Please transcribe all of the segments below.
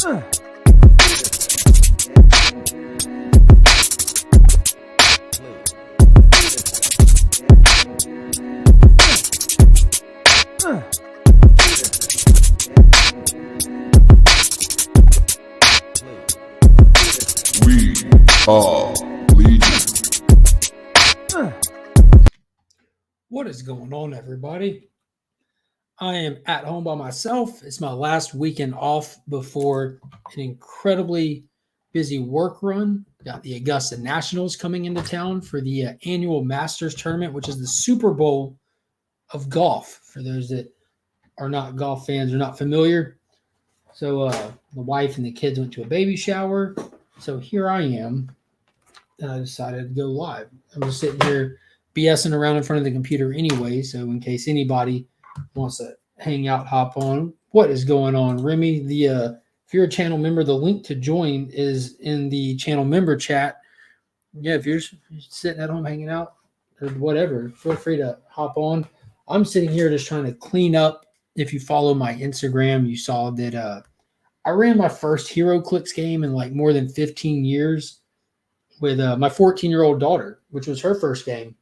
We are Legion. What is going on, everybody? I am at home by myself. It's my last weekend off before an incredibly busy work run. Got the Augusta Nationals coming into town for the annual Masters tournament, which is the Super Bowl of golf. For those that are not golf fans or not familiar. So the wife and the kids went to a baby shower. So here I am, and I decided to go live. I'm just sitting here BSing around in front of the computer anyway, so in case anybody wants to hang out, hop on. What is going on, Remy? If you're a channel member, the link to join is in the channel member chat. Yeah, if you're sitting at home hanging out or whatever, feel free to hop on. I'm sitting here just trying to clean up. If you follow my Instagram, you saw that I ran my first Hero Clicks game in like more than 15 years with my 14-year-old daughter, which was her first game,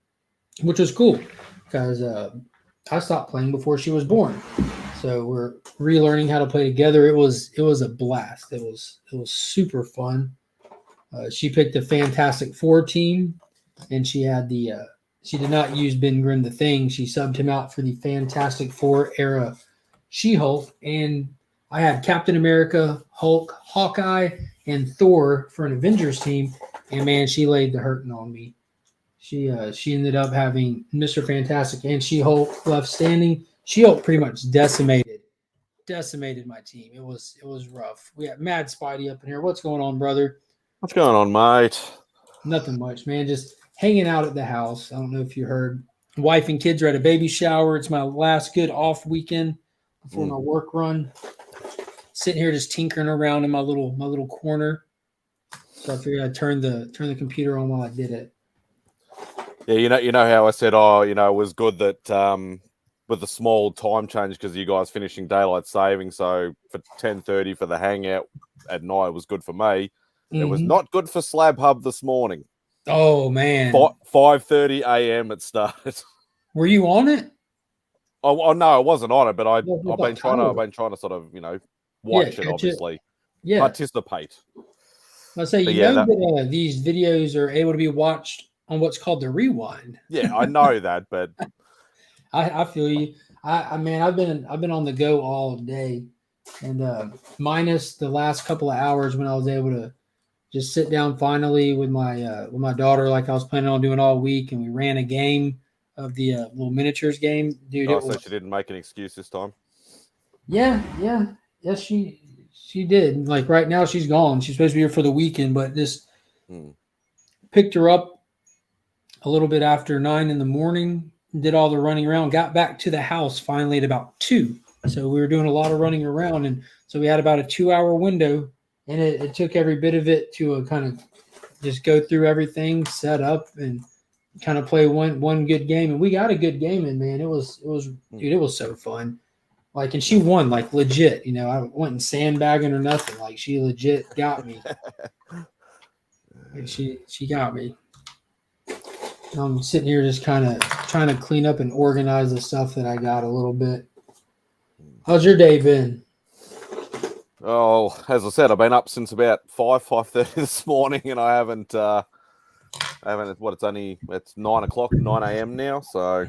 which was cool because I stopped playing before she was born. So we're relearning how to play together. It was a blast. It was super fun. She picked a Fantastic Four team, and she had she did not use Ben Grimm the Thing. She subbed him out for the Fantastic Four era She-Hulk, and I had Captain America, Hulk, Hawkeye, and Thor for an Avengers team, and man, she laid the hurting on me. She ended up having Mr. Fantastic and She-Hulk left standing. She-Hulk pretty much decimated my team. It was rough. We got Mad Spidey up in here. What's going on, brother? What's going on, mate? Nothing much, man. Just hanging out at the house. I don't know if you heard. Wife and kids are at a baby shower. It's my last good off weekend before my work run. Sitting here just tinkering around in my little corner. So I figured I'd turn the computer on while I did it. Yeah, you know how I said, it was good that with the small time change because you guys finishing daylight saving. So for 10:30 for the hangout at night was good for me. Mm-hmm. It was not good for Slab Hub this morning. Oh man, 5:30 a.m. it started. Were you on it? Oh no, I wasn't on it, but I've been trying to sort of watch it, obviously. Yeah, participate. I say that these videos are able to be watched on what's called the rewind. Yeah, I know that, but I feel you. I've been on the go all day, and minus the last couple of hours when I was able to just sit down finally with my daughter, like I was planning on doing all week, and we ran a game of the little miniatures game, dude. So she didn't make an excuse this time. Yeah, she did. Like right now, she's gone. She's supposed to be here for the weekend, but just picked her up a little bit after 9 a.m, did all the running around, got back to the house finally at about 2. So we were doing a lot of running around, and so we had about a 2-hour window, and it took every bit of it to kind of just go through everything, set up, and kind of play one good game. And we got a good game in, man. It was so fun. Like, and she won, like, legit. I wasn't sandbagging or nothing. Like, she legit got me. Like, she got me. I'm sitting here just kind of trying to clean up and organize the stuff that I got a little bit. How's your day been? Oh, as I said, I've been up since about 5:30 this morning, and I haven't. It's 9 o'clock, 9 a.m. now, so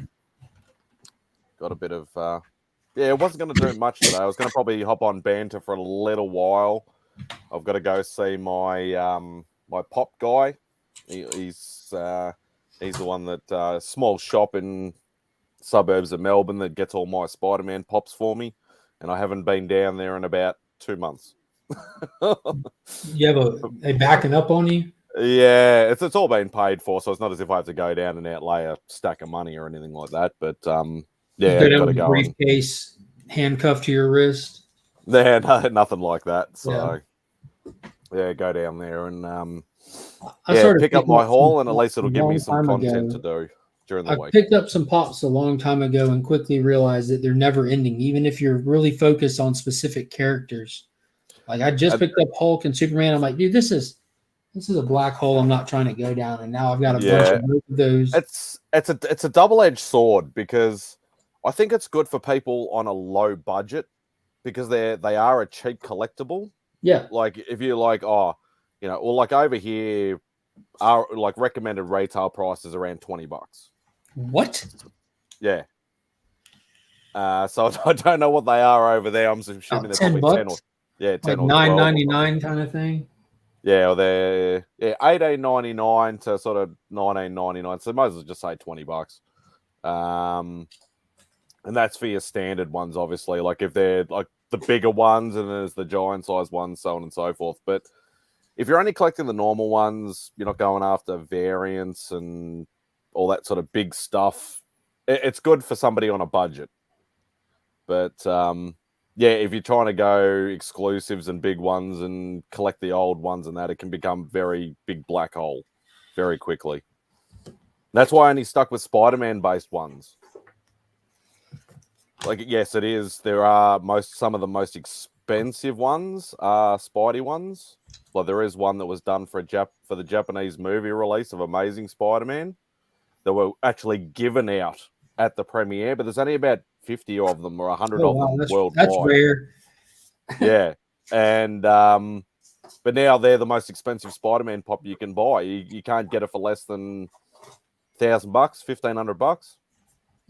got a bit of. It wasn't going to do much today. I was going to probably hop on banter for a little while. I've got to go see my my pop guy. He's the one that small shop in suburbs of Melbourne that gets all my Spider-Man pops for me, and I haven't been down there in about 2 months. You have they backing up on you? Yeah, it's all been paid for, so it's not as if I have to go down and outlay a stack of money or anything like that. But yeah, you got to go. Briefcase handcuffed to your wrist. Yeah, nothing like that. So yeah, go down there and pick up my haul, and at least it'll give me some content to do during the week. I picked up some pops a long time ago and quickly realized that they're never ending, even if you're really focused on specific characters. Like I just picked up Hulk and Superman. I'm like, dude, this is a black hole I'm not trying to go down. And now I've got a bunch of both of those. It's a double-edged sword because I think it's good for people on a low budget because they are a cheap collectible. Yeah. Like if you're like, or like over here, our like recommended retail price is around $20. What? Yeah. So I don't know what they are over there. I'm assuming they're probably $10. 10 like or 12 $9.99 kind of thing. Yeah, or they're $18.99 to sort of $19.99. So might as well just say $20. And that's for your standard ones, obviously. Like if they're like the bigger ones, and there's the giant size ones, so on and so forth. But if you're only collecting the normal ones, you're not going after variants and all that sort of big stuff. It's good for somebody on a budget. But yeah, if you're trying to go exclusives and big ones and collect the old ones and that, it can become very big black hole very quickly. That's why I only stuck with Spider-Man based ones. Like, yes, it is. There are some of the most expensive ones are Spidey ones. Like there is one that was done for the Japanese movie release of Amazing Spider-Man that were actually given out at the premiere, but there's only about 50 of them or 100 of them worldwide. That's rare. Yeah. And but now they're the most expensive Spider-Man pop you can buy. You can't get it for less than $1,000, $1,500.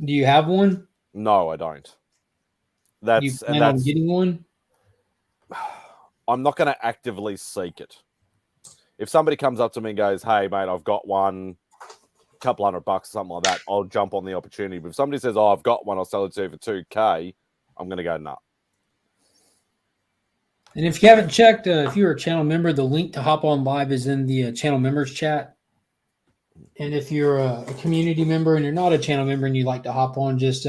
Do you have one? No, I don't. You plan on getting one? I'm not going to actively seek it. If somebody comes up to me and goes, "Hey, mate, I've got one, couple $100, something like that," I'll jump on the opportunity. But if somebody says, "Oh, I've got one, I'll sell it to you for $2,000," I'm going to go, "Nah." And if you haven't checked, if you're a channel member, the link to hop on live is in the channel members chat. And if you're a community member and you're not a channel member and you'd like to hop on, just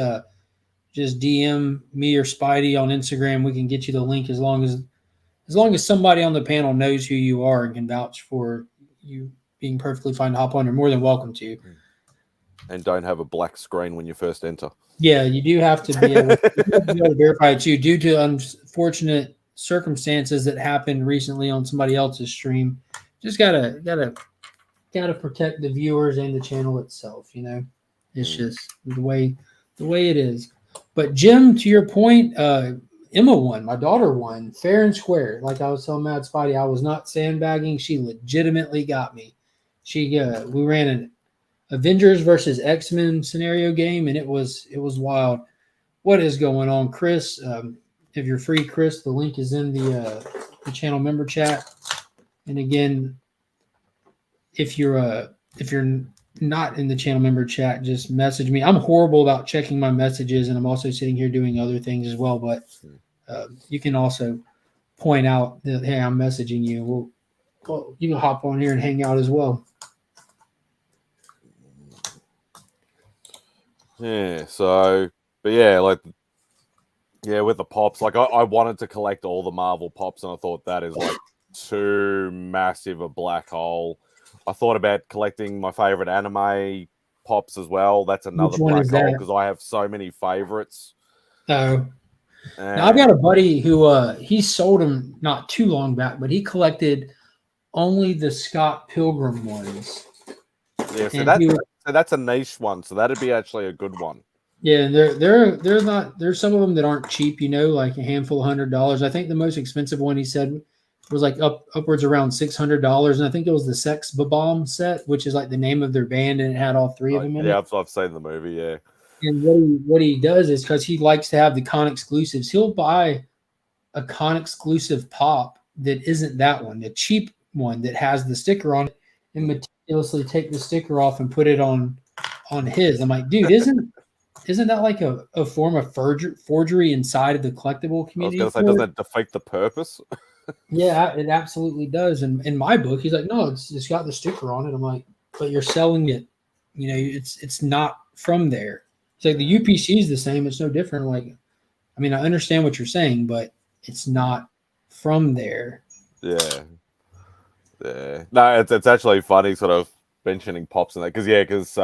DM me or Spidey on Instagram. We can get you the link as long as somebody on the panel knows who you are and can vouch for you being perfectly fine to hop on. You're more than welcome to. And don't have a black screen when you first enter. Yeah, you do have to be able to verify it too, due to unfortunate circumstances that happened recently on somebody else's stream. Just gotta protect the viewers and the channel itself. It's just the way it is. But Jim, to your point, Emma won. My daughter won fair and square. Like I was telling Mad Spidey, I was not sandbagging. She legitimately got me. We ran an Avengers versus X-Men scenario game, and it was wild. What is going on, Chris? If you're free, Chris, the link is in the channel member chat. And again, if you're not in the channel member chat, just message me. I'm horrible about checking my messages, and I'm also sitting here doing other things as well. But you can also point out that, hey, I'm messaging you. Well, you can hop on here and hang out as well. Yeah. So, but yeah, with the pops, like I wanted to collect all the Marvel pops, and I thought that is like too massive a black hole. I thought about collecting my favorite anime pops as well. That's another black hole because I have so many favorites. Oh, now I've got a buddy who he sold them not too long back, but he collected only the Scott Pilgrim ones. Yeah, so that's a niche one. So that'd be actually a good one. Yeah, they're not. There's some of them that aren't cheap. Like a handful of $100. I think the most expensive one he said was like upwards around $600, and I think it was the Sex Bomb set, which is like the name of their band, and it had all three of them in it. Yeah, I've seen the movie. Yeah, and what he does is because he likes to have the con exclusives, he'll buy a con exclusive pop that isn't that one, the cheap one that has the sticker on it, and meticulously take the sticker off and put it on his. I'm like, dude, isn't that like a form of forgery inside of the collectible community? I was going to say, doesn't that defeat the purpose? Yeah, it absolutely does. And in my book, he's like, no, it's got the sticker on it. I'm like, but you're selling it. It's not from there. It's like the UPC is the same. It's no different. Like, I mean, I understand what you're saying, but it's not from there. Yeah. No, it's actually funny sort of mentioning pops and that because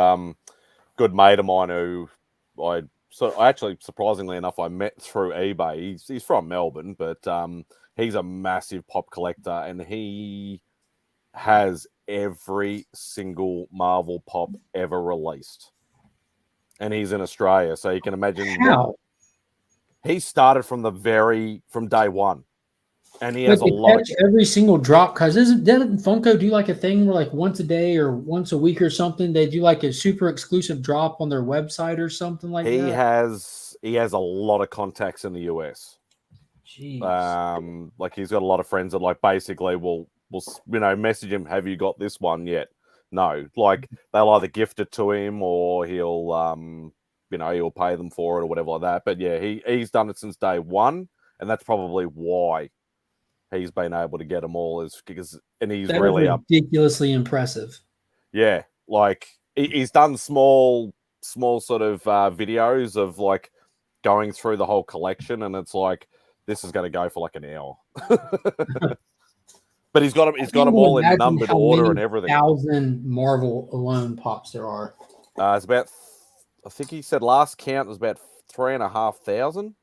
good mate of mine who I so actually, surprisingly enough, I met through eBay. He's from Melbourne, but he's a massive pop collector, and he has every single Marvel pop ever released. And he's in Australia, so you can imagine How? he started from day one, and he But has a they lot of. catch every single drop, because doesn't Funko do like a thing where like once a day or once a week or something they do like a super exclusive drop on their website or something like He that? has a lot of contacts in the US. Jeez. Like he's got a lot of friends that like basically will message him, have you got this one yet? No, like they'll either gift it to him or he'll pay them for it or whatever like that. But yeah, he's done it since day one, and that's probably why he's been able to get them all, is because, and he's That is really up. ridiculously impressive. Yeah, like he's done small sort of videos of like going through the whole collection, and it's like this is going to go for like an hour. But he's got them all in numbered order and everything. 1,000 Marvel alone pops there are. It's about, I think he said last count was about 3,500.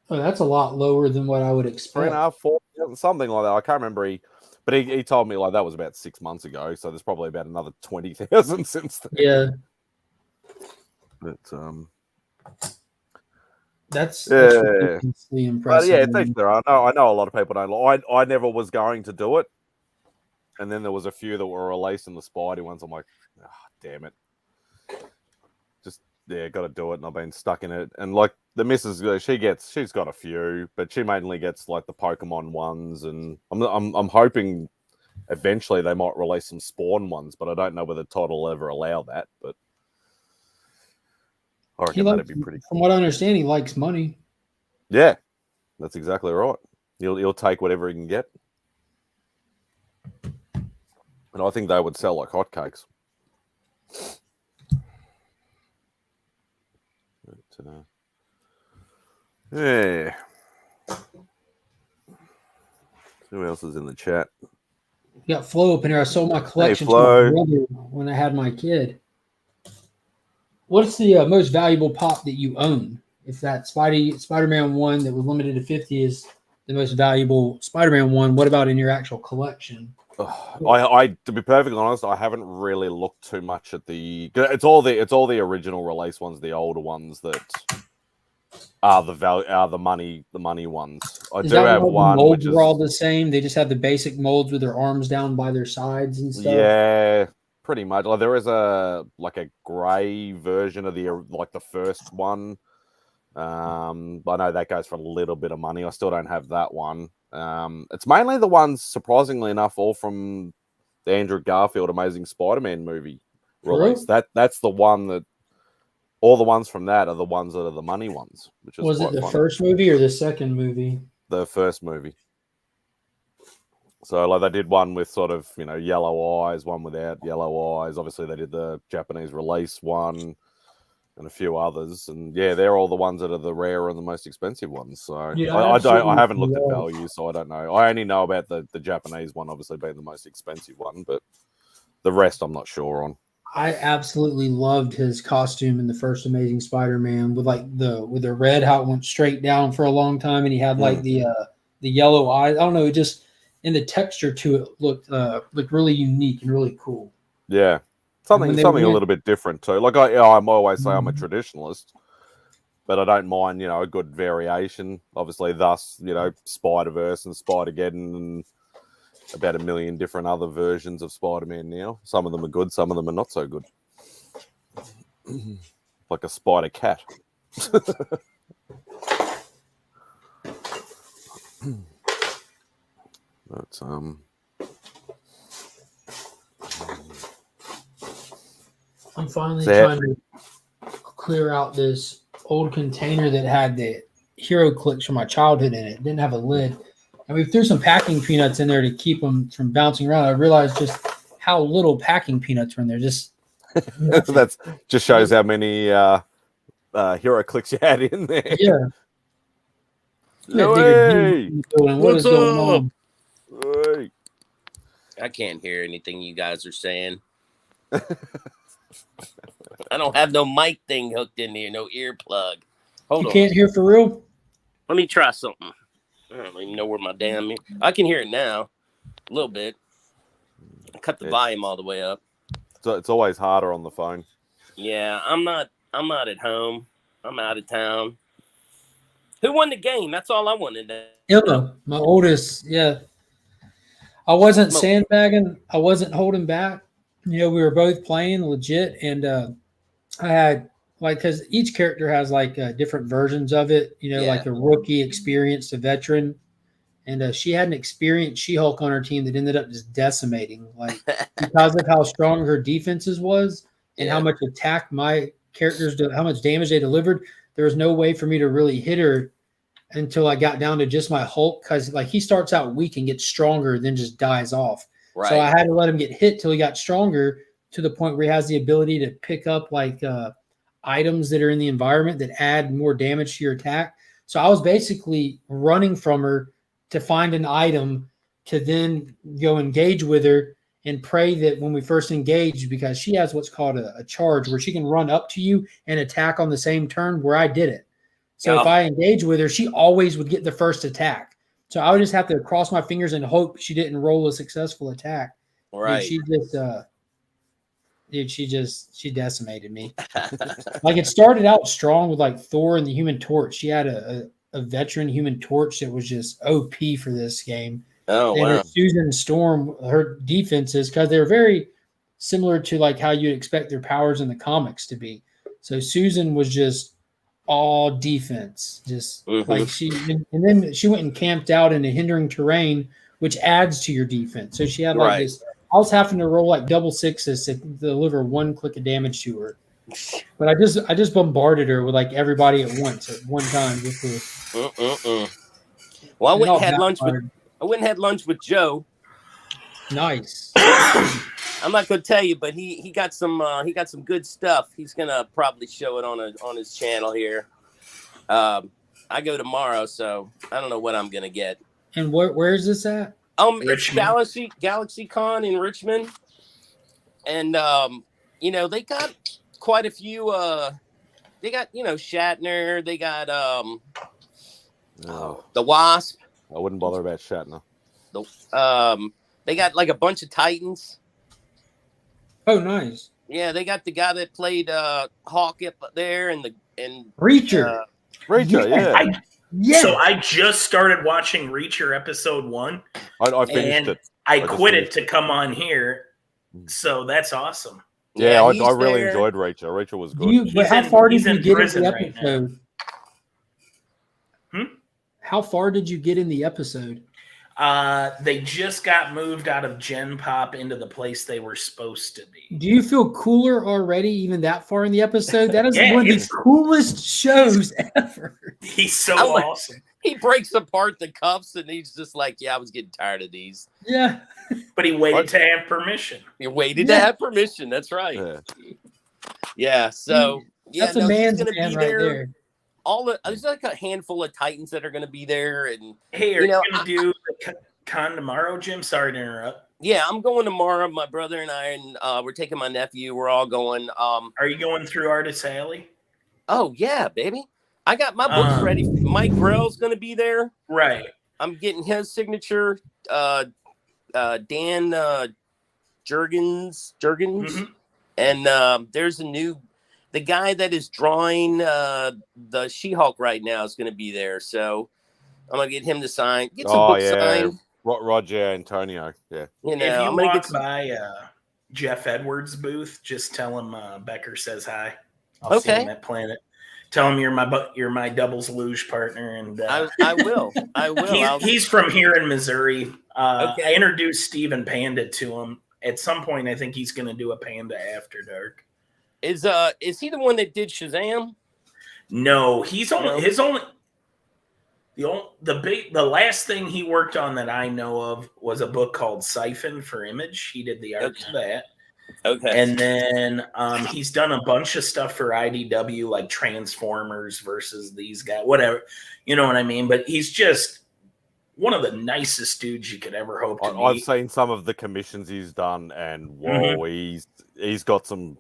Oh, that's a lot lower than what I would expect. 3,500, 4,000, something like that. I can't remember. But he told me like that was about 6 months ago, so there's probably about another 20,000 since then. Yeah. But that's yeah. ridiculously impressive. But yeah, it's there. I know a lot of people don't like. I never was going to do it, and then there was a few that were released in the Spidey ones. I'm like, oh, damn it, just got to do it. And I've been stuck in it. And like the missus, she's got a few, but she mainly gets like the Pokemon ones, and I'm hoping eventually they might release some Spawn ones, but I don't know whether Todd will ever allow that. But I reckon that'd be pretty cool. From what I understand, he likes money. Yeah, that's exactly right. He'll take whatever he can get. And I think they would sell like hotcakes. But, yeah. Who else is in the chat? You got Flo up in here. I sold my collection to Flo. my brother when I had my kid. What's the most valuable pop that you own? If that Spider-Man 1 that was limited to 50 is the most valuable Spider-Man 1, what about in your actual collection? I to be perfectly honest, I haven't really looked too much at the. It's all the original release ones, the older ones that are the money ones. I do have one. The molds were all the same. They just have the basic molds with their arms down by their sides and stuff. Yeah. Pretty much. Like there is a grey version of the first one. I know that goes for a little bit of money. I still don't have that one. It's mainly the ones, surprisingly enough, all from the Andrew Garfield Amazing Spider-Man movie release. Really? That's the one that all the ones from that are the ones that are the money ones. Which is was it the first movie or the second movie? The first movie. So like they did one with sort of, yellow eyes, one without yellow eyes. Obviously they did the Japanese release one and a few others. And yeah, they're all the ones that are the rare and the most expensive ones. So yeah, I haven't looked at value, so I don't know. I only know about the Japanese one obviously being the most expensive one, but the rest I'm not sure on. I absolutely loved his costume in the first Amazing Spider-Man with with the red, how it went straight down for a long time, and he had the yellow eyes. I don't know, it just and the texture to it looked really unique and really cool. Yeah, something a little bit different too. Like I'm always say I'm a traditionalist, but I don't mind a good variation. Obviously, thus Spider-Verse and Spider-Geddon and about 1 million different other versions of Spider-Man now. Some of them are good, some of them are not so good. Like a Spider Cat. But I'm finally trying to clear out this old container that had the hero clicks from my childhood in it. It didn't have a lid. And we threw some packing peanuts in there to keep them from bouncing around. I realized just how little packing peanuts were in there. That just shows how many hero clicks you had in there. Yeah. No way. What is going on? Hey. I can't hear anything you guys are saying. I don't have no mic thing hooked in there, no earplug. Hold You on. can't hear for real? Let me try something. I don't even know where my damn. I can hear it now, a little bit. Cut the volume all the way up. So it's always harder on the phone. Yeah, I'm not at home. I'm out of town. Who won the game? That's all I wanted to know. Emma, my oldest. Yeah. I wasn't sandbagging. I wasn't holding back. We were both playing legit, and I had because each character has different versions of it. Like a rookie, experienced, a veteran, and she had an experienced She-Hulk on her team that ended up just decimating, because of how strong her defenses was and how much attack my characters how much damage they delivered. There was no way for me to really hit her until I got down to just my Hulk, because he starts out weak and gets stronger, then just dies off. Right. So I had to let him get hit till he got stronger to the point where he has the ability to pick up items that are in the environment that add more damage to your attack. So I was basically running from her to find an item to then go engage with her and pray that when we first engage, because she has what's called a charge where she can run up to you and attack on the same turn where I did it. So if I engage with her, she always would get the first attack. So I would just have to cross my fingers and hope she didn't roll a successful attack. Right. She decimated me. It started out strong with Thor and the Human Torch. She had a veteran Human Torch that was just OP for this game. Oh, and wow. Susan Storm, her defenses, because they're very similar to how you'd expect their powers in the comics to be. So Susan was just all defense, just and then she went and camped out in a hindering terrain, which adds to your defense. So she had this. I was having to roll double sixes to deliver one click of damage to her, but I just bombarded her with everybody at once at one time. Well, I went and had lunch with Joe. Nice. I'm not gonna tell you, but he got some good stuff. He's gonna probably show it on his channel here. I go tomorrow, so I don't know what I'm gonna get. And where is this at? It's Galaxy Con in Richmond, and they got quite a few. They got Shatner. They got the Wasp. I wouldn't bother about Shatner. They got a bunch of Titans. Oh, nice. Yeah, they got the guy that played Hawk up there and Reacher. Reacher, yeah. So I just started watching Reacher episode 1. I finished it. I quit it to come on here. So that's awesome. Yeah, I really enjoyed Reacher. Reacher was good. How far did you get in the episode? How far did you get in the episode? They just got moved out of Gen Pop into the place they were supposed to be. Do you feel cooler already, even that far in the episode? That is one of the coolest shows ever. He's so awesome. He breaks apart the cuffs and he's just I was getting tired of these. Yeah. But he waited to have permission. He waited to have permission. That's right. Yeah. So that's a man's man right there. There's a handful of Titans that are going to be there, and hey, are you going to do the con tomorrow, Jim? Sorry to interrupt. Yeah, I'm going tomorrow. My brother and I, and we're taking my nephew. We're all going. Are you going through Artist Alley? Oh yeah, baby! I got my books ready. Mike Grell's going to be there. Right. I'm getting his signature. Dan Jurgens, and there's a new. The guy that is drawing the She-Hulk right now is going to be there, so I'm gonna get him to sign. Get some books signed. Roger Antonio, yeah. If you walk by Jeff Edwards' booth, just tell him Becker says hi. I'll see him at Planet. Tell him you're my doubles luge partner, and I will. I will. He's from here in Missouri. I introduced Steven Panda to him. At some point, I think he's going to do a Panda After Dark. Is he the one that did Shazam? No, he's the last thing he worked on that I know of was a book called Siphon for Image. He did the art to that. Okay. And then he's done a bunch of stuff for IDW, like Transformers versus these guys, whatever. You know what I mean? But he's just one of the nicest dudes you could ever hope to meet. I've seen some of the commissions he's done, and whoa, he's got some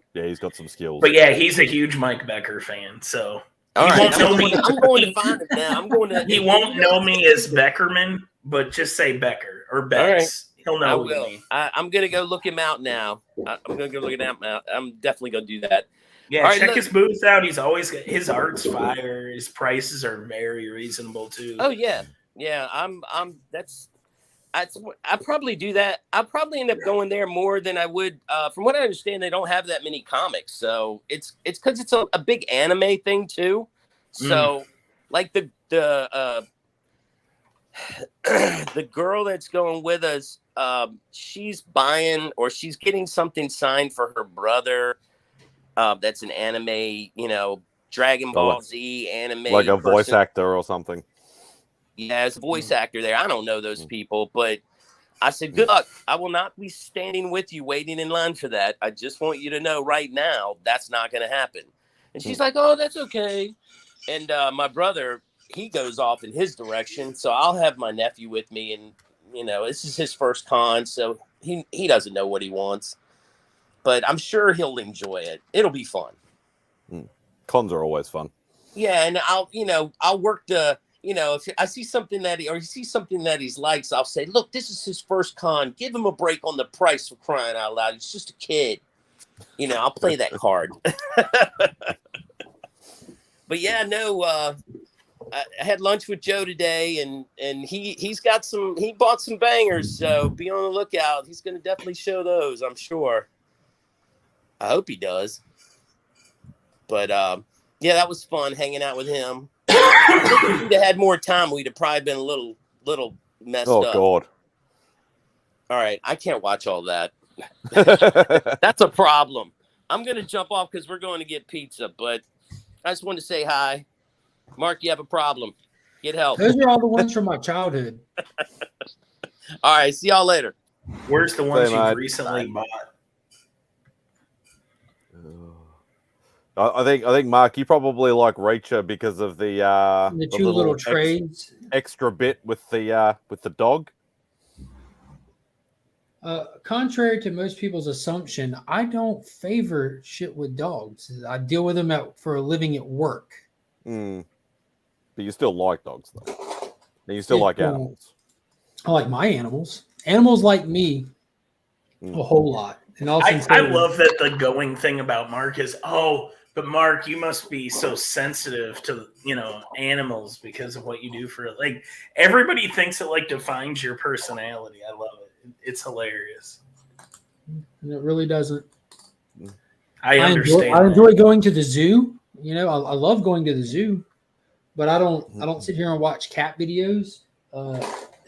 skills. But yeah, he's a huge Mike Becker fan, so All right, won't know me. I'm going to find him now. I'm going to. He won't know me as Beckerman, but just say Becker or Bex. He'll know. I who you will. mean. I'm gonna go look him out now. I'm gonna go look him out now. I'm definitely gonna do that. Yeah, All right, check his booth out. He's always got his art's fire. His prices are very reasonable too. Oh yeah. I probably do that. I'll probably end up going there more than I would. From what I understand, they don't have that many comics, so it's because it's a big anime thing too. So, like the the girl that's going with us, she's buying or she's getting something signed for her brother. That's an anime, Dragon Ball Z anime, like a voice actor or something. Yeah, as a voice actor there. I don't know those people, but I said, good luck. I will not be standing with you waiting in line for that. I just want you to know right now that's not going to happen. And she's like, oh, that's okay. And my brother, he goes off in his direction. So I'll have my nephew with me. And, this is his first con. So he doesn't know what he wants. But I'm sure he'll enjoy it. It'll be fun. Cons are always fun. Yeah, and I'll work the... if I see something that he sees something that he likes, I'll say, look, this is his first con. Give him a break on the price for crying out loud. He's just a kid. I'll play that card. But yeah, no, I had lunch with Joe today and he bought some bangers. So be on the lookout. He's going to definitely show those, I'm sure. I hope he does. But yeah, that was fun hanging out with him. If we'd have had more time, we'd have probably been a little messed up. Oh God! All right, I can't watch all that. That's a problem. I'm gonna jump off because we're going to get pizza. But I just wanted to say hi, Mark. You have a problem? Get help. Those are all the ones from my childhood. All right, see y'all later. Where's the ones you've recently bought? I think Mark, you probably like Rachel because of the two little trades extra bit with the dog. Contrary to most people's assumption, I don't favor shit with dogs. I deal with them for a living at work. But you still like dogs, though. And you still like animals. I like my animals. Animals like me a whole lot. And also, I love that the going thing about Mark is, but Mark, you must be so sensitive to, animals because of what you do for it. Like, everybody thinks it defines your personality. I love it. It's hilarious. And it really doesn't. I understand. I enjoy going to the zoo. I love going to the zoo, but I don't sit here and watch cat videos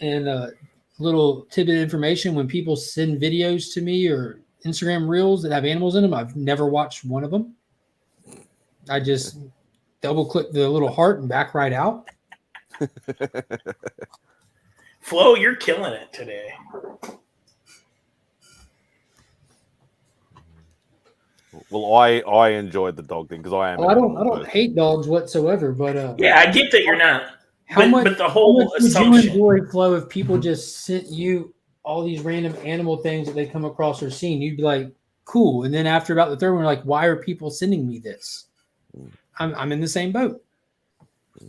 and little tidbit information when people send videos to me or Instagram reels that have animals in them. I've never watched one of them. I just double click the little heart and back right out. Flo, you're killing it today. Well, I enjoyed the dog thing because I am. I don't hate dogs whatsoever, but yeah, I get that you're not. But the whole assumption. Would you enjoy, Flo, if people just sent you all these random animal things that they come across or seen? You'd be like, cool. And then after about the third one, you're like, why are people sending me this? I'm in the same boat.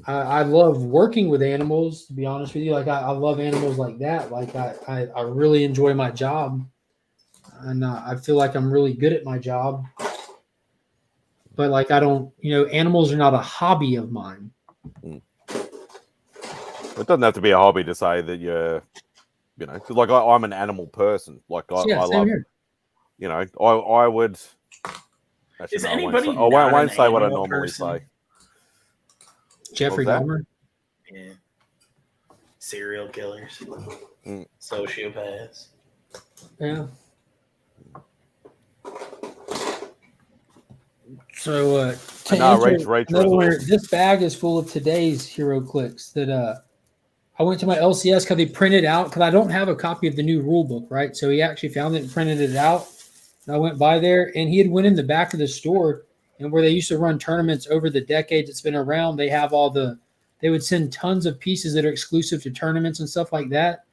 I love working with animals, to be honest with you. Like I love animals like that. Like I really enjoy my job, and I feel like I'm really good at my job. But like I don't, animals are not a hobby of mine. It doesn't have to be a hobby to say that you're, like I'm an animal person. Like I love, here. I would. Actually, Is no, anybody? I won't say what I normally say. Jeffrey Dahmer. Yeah. Serial killers. Sociopaths. Yeah. So this bag is full of today's hero clicks that I went to my LCS because they printed out because I don't have a copy of the new rule book, right? So he actually found it and printed it out. And I went by there and he had went in the back of the store and where they used to run tournaments over the decades it's been around, they have all the they would send tons of pieces that are exclusive to tournaments and stuff like that.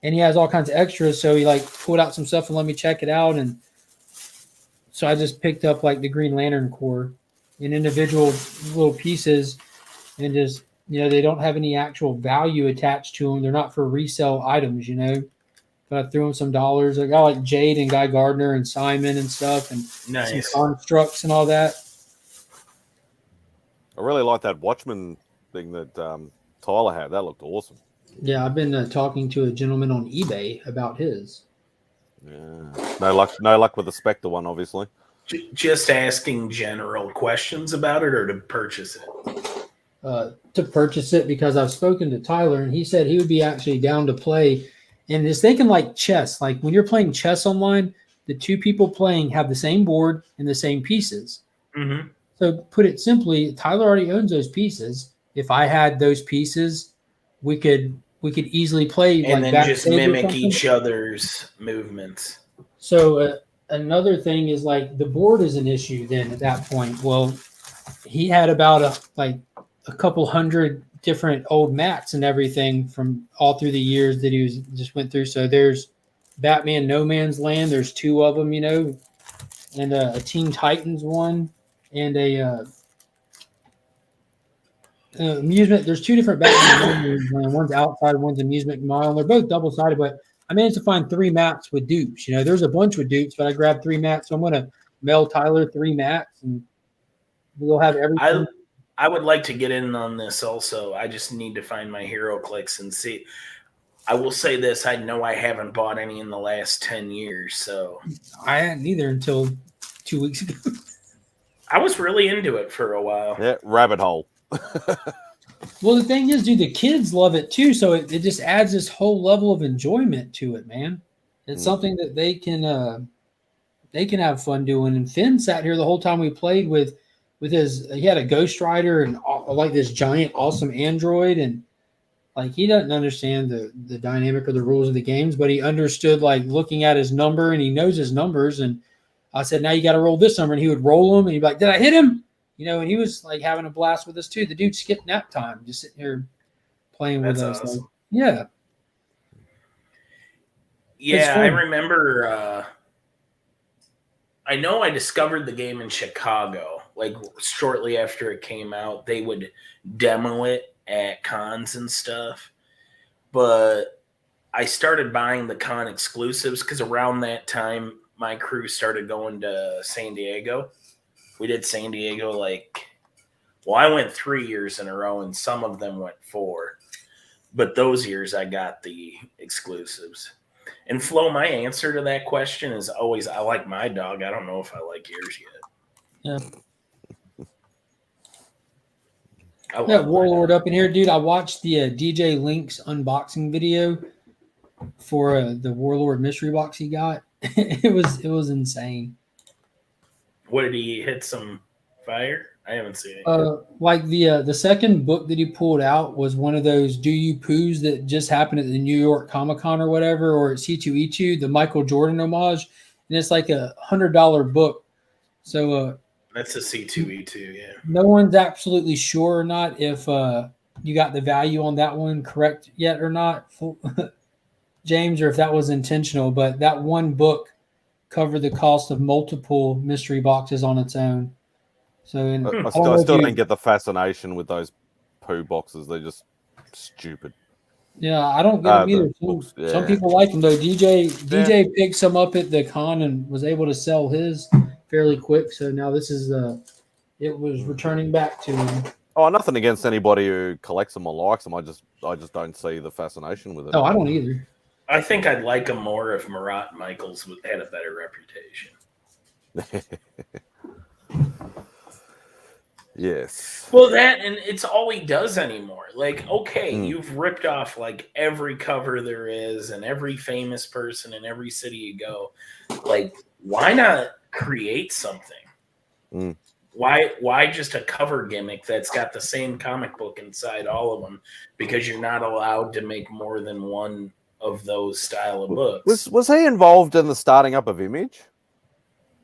And he has all kinds of extras. So he like pulled out some stuff and let me check it out. And so I just picked up like the Green Lantern Corps in individual little pieces, and just, they don't have any actual value attached to them. They're not for resale items, But I threw him some dollars. I got like Jade and Guy Gardner and Simon and stuff, and some constructs and all that. I really like that Watchman thing that Tyler had. That looked awesome. Yeah, I've been talking to a gentleman on eBay about his. Yeah, no luck with the Spectre one, obviously. Just asking general questions about it, or to purchase it? To purchase it, because I've spoken to Tyler and he said he would be actually down to play. And it's thinking like chess. Like when you're playing chess online, the two people playing have the same board and the same pieces. Mm-hmm. So put it simply, Tyler already owns those pieces. If I had those pieces, we could easily play and like then just mimic each other's movements. So another thing is like the board is an issue then at that point. Well, he had about a couple hundred different old mats and everything from all through the years that he just went through. So there's Batman No Man's Land. There's 2 of them, and a Teen Titans one, and a amusement. There's 2 different Batman. One's outside, one's amusement mile. They're both double sided, but I managed to find 3 mats with dupes. There's a bunch with dupes, but I grabbed 3 mats. So I'm going to mail Tyler 3 mats, and we'll have everything. I would like to get in on this also. I just need to find my hero clicks and see. I will say this: I know I haven't bought any in the last 10 years. So I hadn't either until 2 weeks ago. I was really into it for a while. Yeah, rabbit hole. Well, the thing is, dude, the kids love it too. So it just adds this whole level of enjoyment to it, man. It's something that they can have fun doing. And Finn sat here the whole time we played with he had a Ghost Rider and like this giant awesome android, and like he doesn't understand the dynamic or the rules of the games, but he understood like looking at his number, and he knows his numbers. And I said, now you got to roll this number, and he would roll them, and he'd be like, did I hit him? And he was like having a blast with us too. The dude skipped nap time, just sitting here playing with us. Awesome. Like, yeah. Yeah, I remember. I know I discovered the game in Chicago. Like shortly after it came out, they would demo it at cons and stuff. But I started buying the con exclusives because around that time, my crew started going to San Diego. We did San Diego I went 3 years in a row, and some of them went 4. But those years I got the exclusives. And Flo, my answer to that question is always, I like my dog. I don't know if I like yours yet. Yeah. That Warlord up in here, dude. I watched the DJ Link's unboxing video for the Warlord mystery box he got. It was insane. What did he hit? Some fire? I haven't seen it. Like the second book that he pulled out was one of those "Do You Poos" that just happened at the New York Comic Con or whatever, or at C2E2, the Michael Jordan homage, and it's like $100 book. So that's a C2E2, yeah. No one's absolutely sure or not if you got the value on that one correct yet or not, James, or if that was intentional. But that one book covered the cost of multiple mystery boxes on its own. So I still don't get the fascination with those poo boxes. They're just stupid. Yeah, I don't get them either. Some people like them though. DJ picked some up at the con and was able to sell his fairly quick. So now this is it was returning back to him. Oh, nothing against anybody who collects them or likes them. I just don't see the fascination with it. Oh, I don't either. I think I'd like them more if Marat Michaels had a better reputation. Yes. Well, that, and it's all he does anymore. Like, okay, you've ripped off like every cover there is and every famous person in every city you go. Like, why not create something? Why just a cover gimmick that's got the same comic book inside all of them? Because you're not allowed to make more than one of those style of books. Was he involved in the starting up of Image?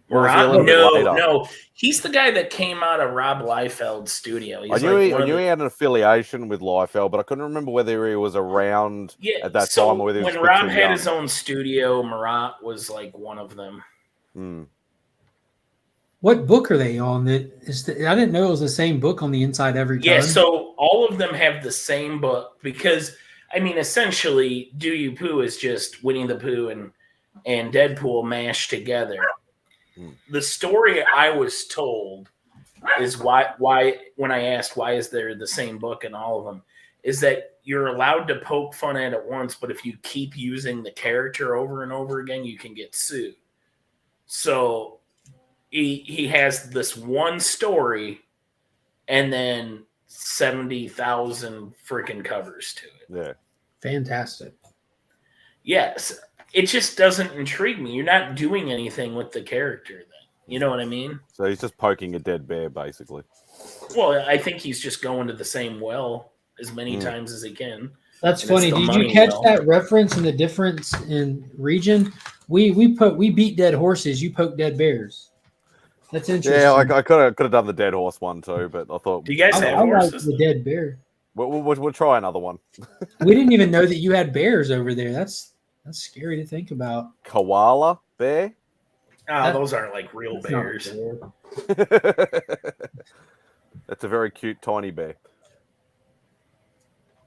Or was he a little bit later? No, he's the guy that came out of Rob Liefeld's studio. He's I knew he had an affiliation with Liefeld, but I couldn't remember whether he was around at that time or whether he was when Rob had his own studio, Marat was like one of them. What book are they on? I didn't know it was the same book on the inside every time. Yeah, so all of them have the same book because, I mean, essentially, Do You Pooh is just Winnie the Pooh and Deadpool mashed together. The story I was told is why when I asked why is there the same book in all of them, is that you're allowed to poke fun at it once, but if you keep using the character over and over again, you can get sued. So he has this one story and then 70,000 freaking covers to it. Yeah. Fantastic. Yes. It just doesn't intrigue me. You're not doing anything with the character then. You know what I mean? So he's just poking a dead bear, basically. Well, I think he's just going to the same well as many times as he can. That's funny. Did you catch that reference and the difference in region? We beat dead horses. You poke dead bears. That's interesting. Yeah, I could have done the dead horse one too, but I thought. Do you guys have horses? Like the dead bear. We'll try another one. We didn't even know that you had bears over there. That's scary to think about. Koala bear? Oh, those aren't like real bears. That's a very cute tiny bear.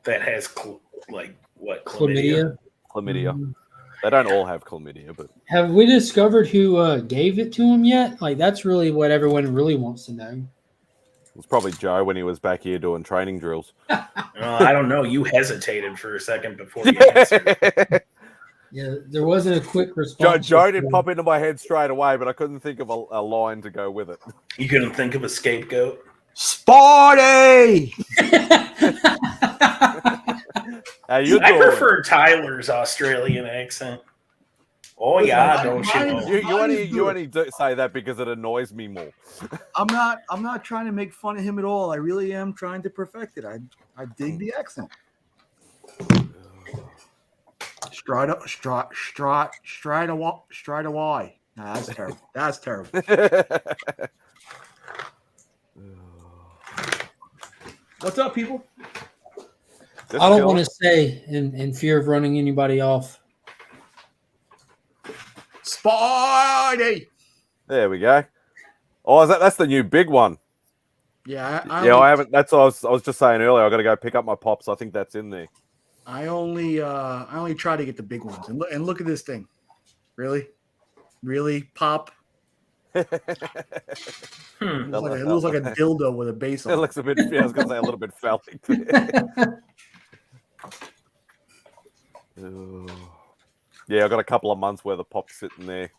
That has chlamydia? Chlamydia. Mm-hmm. They don't all have chlamydia, but have we discovered who gave it to him yet? Like that's really what everyone really wants to know. It was probably Joe when he was back here doing training drills. I don't know. You hesitated for a second before you answered. Yeah, there wasn't a quick response. Joe did pop into my head straight away, but I couldn't think of a line to go with it. You couldn't think of a scapegoat? Sparty! I prefer Tyler's Australian accent. Oh yeah, don't you know? You only say that because it annoys me more. I'm not trying to make fun of him at all. I really am trying to perfect it. I dig the accent. Stride away. Nah, that's terrible. That's terrible. What's up, people? I don't want to say in fear of running anybody off. Spidey. There we go. Oh, that's the new big one. Yeah, I haven't. That's what I was just saying earlier. I got to go pick up my pops. I think that's in there. I only try to get the big ones, and look at this thing. Really pop. It looks like a dildo with a base on it. It looks a bit. Yeah, I was going to say a little bit phallic. Yeah, I got a couple of months worth of pops sitting there,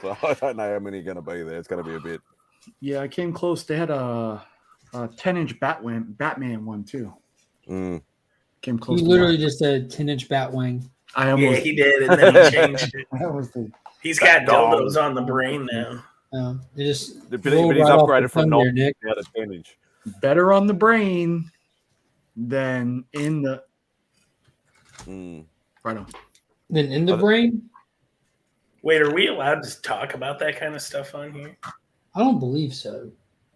so I don't know how many are going to be there. It's going to be a bit. Yeah, I came close. They had a 10-inch Batman one too. Came close. He literally just said 10-inch Batwing. Yeah, he did, and then he changed it. He's got dildos on the brain now. It just but he's upgraded from not to 10-inch. Better on the brain than in the. Right on. Than in the brain? Wait, are we allowed to talk about that kind of stuff on here? I don't believe so.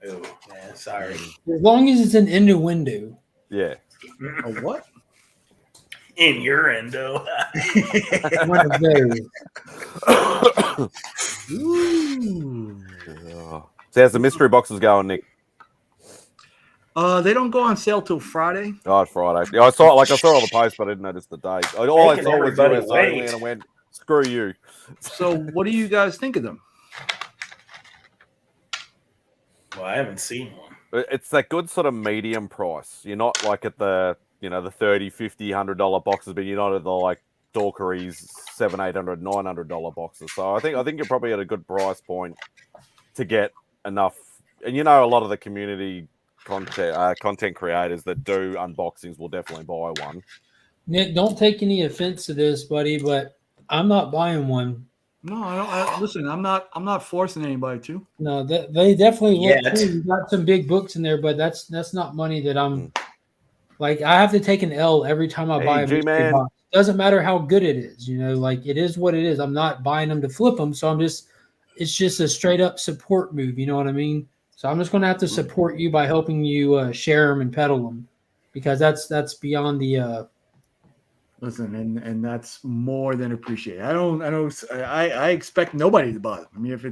Oh, yeah, sorry. As long as it's an innuendo. Yeah. A what? Innuendo. One of those. So how's the mystery boxes going, Nick? They don't go on sale till Friday. Oh, it's Friday. Yeah, I saw all the posts, but I didn't notice the date. All I saw was US only, and I went, screw you. So what do you guys think of them? Well, I haven't seen one. It's that good sort of medium price. You're not like at the the $30, $50, $100 boxes, but you're not at the like Dorkery's $700, $800, $900 boxes. So I think you're probably at a good price point to get enough. And a lot of the community content creators that do unboxings will definitely buy one. Nick, don't take any offense to this, buddy, but I'm not buying one. No, I don't. Listen, I'm not forcing anybody to. No, they definitely look cool. You got some big books in there, but that's not money that I'm like. I have to take an L every time I buy a mystery box. Doesn't matter how good it is, like it is what it is. I'm not buying them to flip them, so I'm just it's just a straight up support move. You know what I mean? So I'm just going to have to support you by helping you share them and peddle them, because that's beyond the. Listen, and that's more than appreciated. I expect nobody to buy them. I mean, if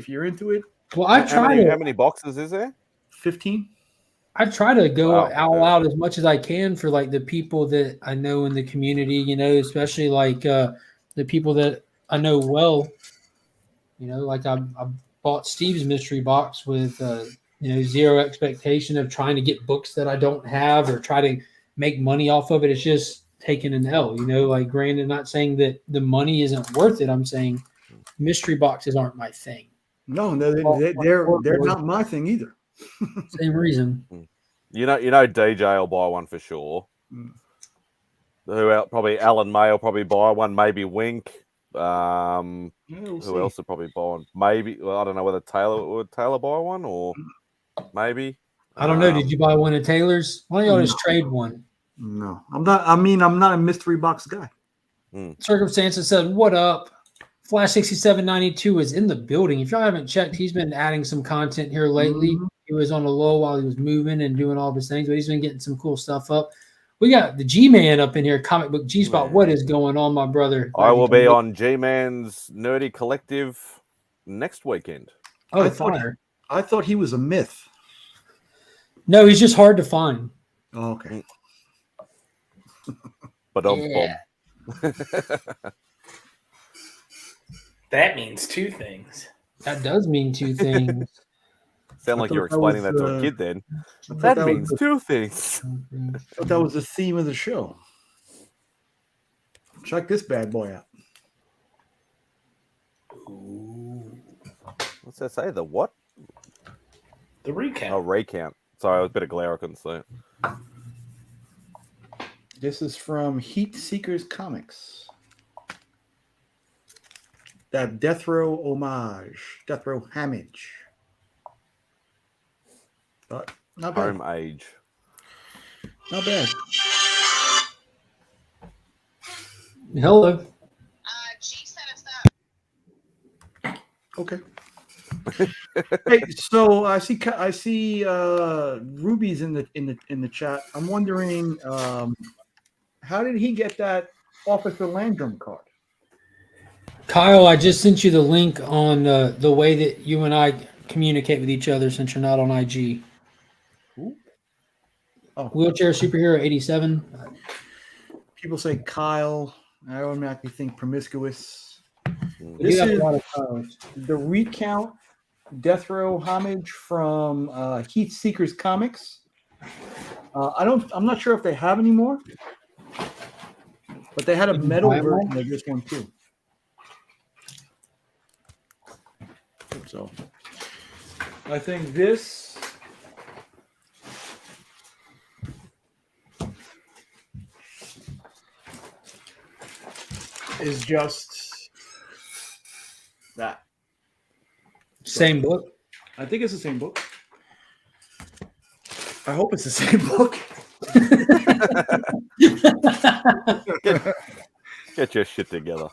you're into it. Well, I try to. How many boxes is there? 15. I try to go Wow, all yeah. out as much as I can for like the people that I know in the community, you know, especially like the people that I know well. You know, like I bought Steve's mystery box with zero expectation of trying to get books that I don't have or try to make money off of it. It's just taking an L. You know, like granted, not saying that the money isn't worth it. I'm saying mystery boxes aren't my thing. No, they're not my thing either. Same reason. You know, DJ will buy one for sure. Who else? Probably Alan May will probably buy one. Maybe Wink. Who else would probably buy one? Maybe. Well, I don't know whether Taylor buy one or maybe. I don't know. Did you buy one of Taylor's? Why don't y'all just trade one? No, I'm not. I mean, I'm not a mystery box guy. Circumstances said, "What up?" Flash 6792 is in the building. If y'all haven't checked, he's been adding some content here lately. He was on a low while he was moving and doing all of his things, but he's been getting some cool stuff up. We got the G-Man up in here, Comic Book G-Spot. What is going on, my brother? I will be on G-Man's Nerdy Collective next weekend. Oh, I thought he was a myth. No, he's just hard to find. Oh, okay. But That means two things. That does mean two things. Sound like you're explaining that to a kid then. That means two things. I thought that was the theme of the show. Check this bad boy out. What's that say? The what? The recount. Oh, recount. Sorry, I was a bit of glare. I couldn't see it. This is from Heat Seekers Comics. That Death Row homage. Death Row homage. But not bad. Home age. Not bad. Hello. She set us up. Okay. Hey, so I see Ruby's in the chat. I'm wondering how did he get that Officer Landrum card? Kyle, I just sent you the link on the way that you and I communicate with each other since you're not on IG. Oh. Wheelchair Superhero 87. People say Kyle. I automatically think promiscuous. This is a lot of Kyles. The recount Death Row homage from Heat Seekers Comics. I'm not sure if they have any more, but they had a metal version of this one too. So I think this is just that. Same book. I think it's the same book. I hope it's the same book. Get your shit together.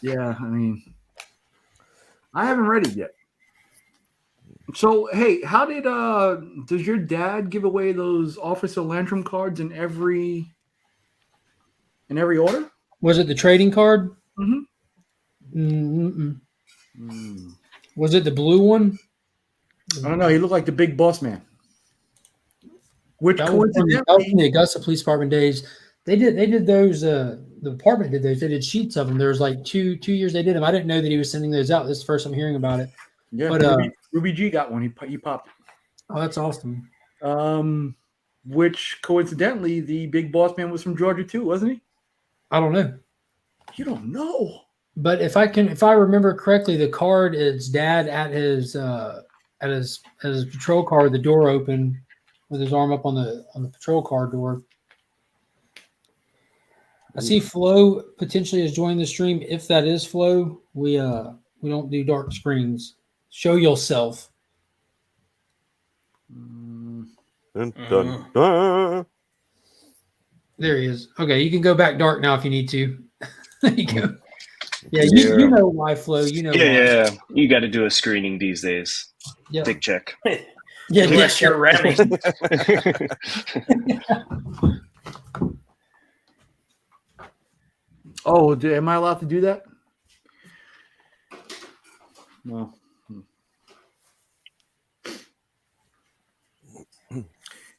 Yeah, I mean, I haven't read it yet. So, hey, how did does your dad give away those Officer Landrum cards in every order? Was it the trading card? Mm-hmm. Was it the blue one? I don't know. He looked like the big boss man. Which That was from coincidentally, the Augusta Police Department days. They did those. The department did those. They did sheets of them. There was like two years they did them. I didn't know that he was sending those out. This is the first I'm hearing about it. yeah, But Ruby G got one. He popped. oh, that's awesome. Which coincidentally, the big boss man was from Georgia too, wasn't he? I don't know. You don't know. But if I remember correctly, the card is dad at his patrol car with the door open, with his arm up on the patrol car door. I see Flo potentially has joined the stream. If that is Flo, we don't do dark screens. Show yourself. Dun, dun, dun. There he is. Okay, you can go back dark now if you need to. There you go. Yeah, you know why, Flo. You know why. Yeah. You got to do a screening these days. Yeah. Dick check. Yeah, Unless you're Remy. Oh, am I allowed to do that? No.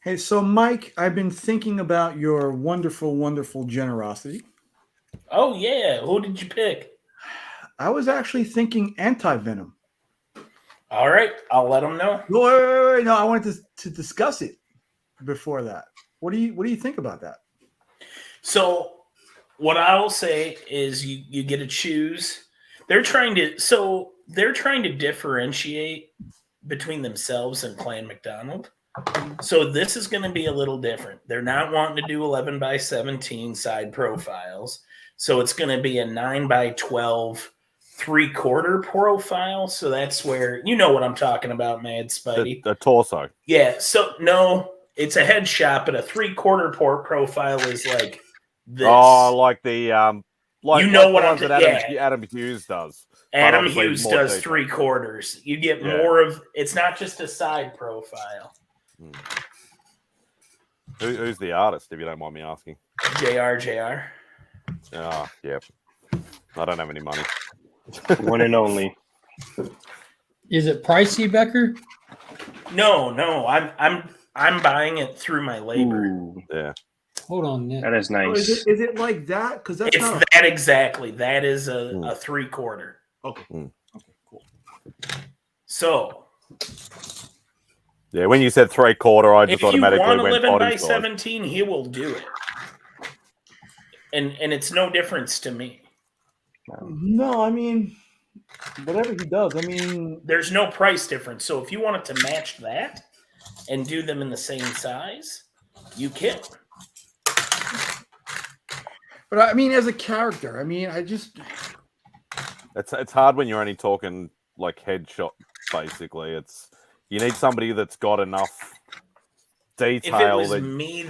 Hey, so Mike, I've been thinking about your wonderful, wonderful generosity. Oh yeah, who did you pick? I was actually thinking anti-venom. All right, I'll let them know. Wait. No, I wanted to discuss it before that. What do you think about that? So what I'll say is you get to choose. They're trying to differentiate between themselves and Clan McDonald. So this is going to be a little different. They're not wanting to do 11x17 side profiles. So it's going to be a 9x12 3/4 profile. So that's where, you know what I'm talking about, Mad Spidey. The torso. Yeah. So no, it's a headshot, but a 3/4 profile is like this. Oh, like the like you know like what the I'm ones that Adam Hughes does. But Adam obviously Hughes more does detail. 3/4. You get Yeah. more of. It's not just a side profile. Who's the artist, if you don't mind me asking? JR. Oh, yeah. I don't have any money. One and only. Is it pricey, Becker? No, I'm buying it through my labor. Ooh, Yeah. Hold on, Nick. that is Oh, nice. is it like that? Because that's It's not. that exactly. That is a 3/4. Okay. Okay, cool. So Yeah, when you said 3/4, I if just you automatically want to went live in body by size. 17, he will do it. And it's no difference to me. No, I mean, whatever he does. I mean, There's no price difference. So if you wanted to match that and do them in the same size, you can. but I mean, as a character, I mean, I just. It's hard when you're only talking like headshot. Basically, you need somebody that's got enough detail. If it was that me,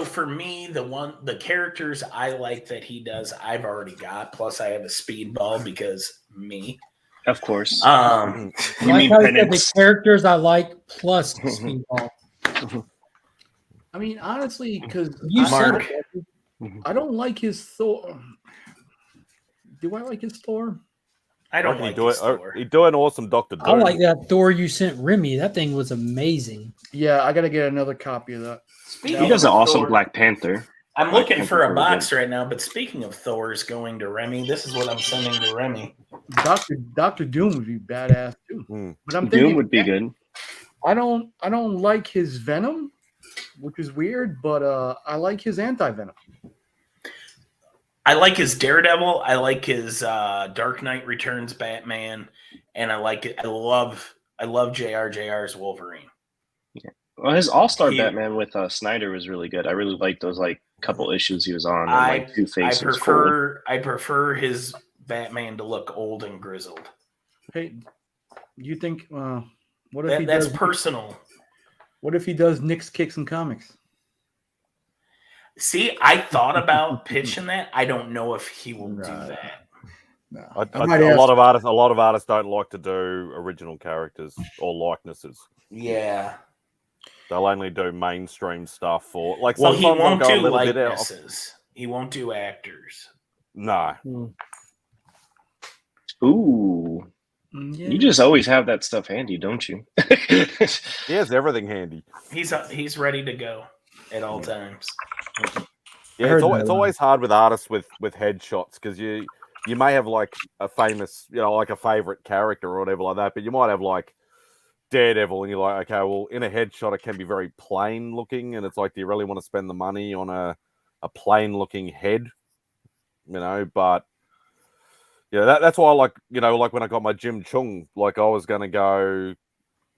for me, the characters I like that he does, I've already got. Plus, I have a speedball because me. Of course. You I mean like how he said the penance? characters I like plus Speedball. I mean, honestly, because You said Mark. it. I don't like his Thor. Do I like his Thor? I don't like his Thor. He'd do an awesome Doctor Doom. I like that Thor you sent Remy. That thing was amazing. Yeah, I gotta get another copy of that. Speaking He does an of awesome Thor, Black Panther. I'm Black looking Panther's for a really box good. right now, but speaking of Thor's going to Remy, this is what I'm sending to Remy. Doctor Doom would be badass too. But I'm Doom thinking would be good. I don't like his Venom, which is weird, but I like his anti-Venom. I like his Daredevil. I like his Dark Knight Returns Batman, and I like it. I love JR's Wolverine. Well, his All-Star He- Batman with Snyder was really good. I really liked those like couple issues he was on. And, I like Two-Face was cool. prefer his Batman to look old and grizzled. Hey, you think what if he That's does personal. what if he does Nick's Kicks and Comics? See, I thought about pitching that. I don't know if he will do Right. that. No. A lot of artists don't like to do original characters or likenesses. Yeah. They'll only do mainstream stuff, or like Well, he sometimes they'll won't go a do little bit out. likenesses. He won't do actors. No, Ooh, Yeah. you just always have that stuff handy, don't you? he has everything handy. He's ready to go at all times. Yeah, it's always hard with artists with headshots because you may have like a famous, like a favorite character or whatever like that, but you might have like Daredevil, and you're like, okay, well, in a headshot it can be very plain looking, and it's like, do you really want to spend the money on a plain looking head? But that's why I like when I got my Jim Chung, like I was gonna go.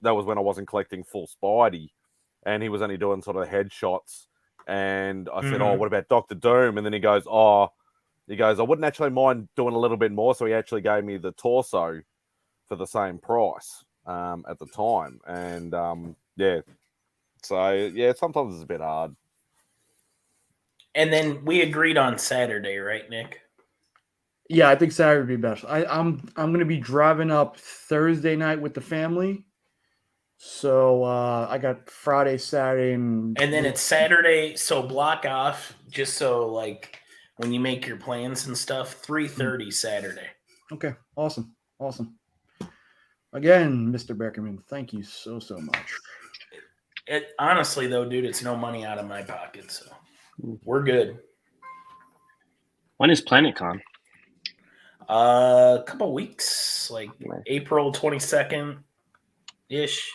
That was when I wasn't collecting full Spidey, and he was only doing sort of headshots. And I said, "Oh, what about Doctor Doom?" And then he goes, I wouldn't actually mind doing a little bit more. So he actually gave me the torso for the same price at the time. And sometimes it's a bit hard. And then we agreed on Saturday, right, Nick? Yeah, I think Saturday would be best. I'm gonna be driving up Thursday night with the family. So I got Friday, Saturday, And then it's Saturday, so block off just so like when you make your plans and stuff, 3:30 Saturday. Okay, awesome. Again, Mr. Beckerman, thank you so much. It honestly though, dude, it's no money out of my pocket, so we're good. When is PlanetCon? A couple weeks, like Nice. April 22nd ish.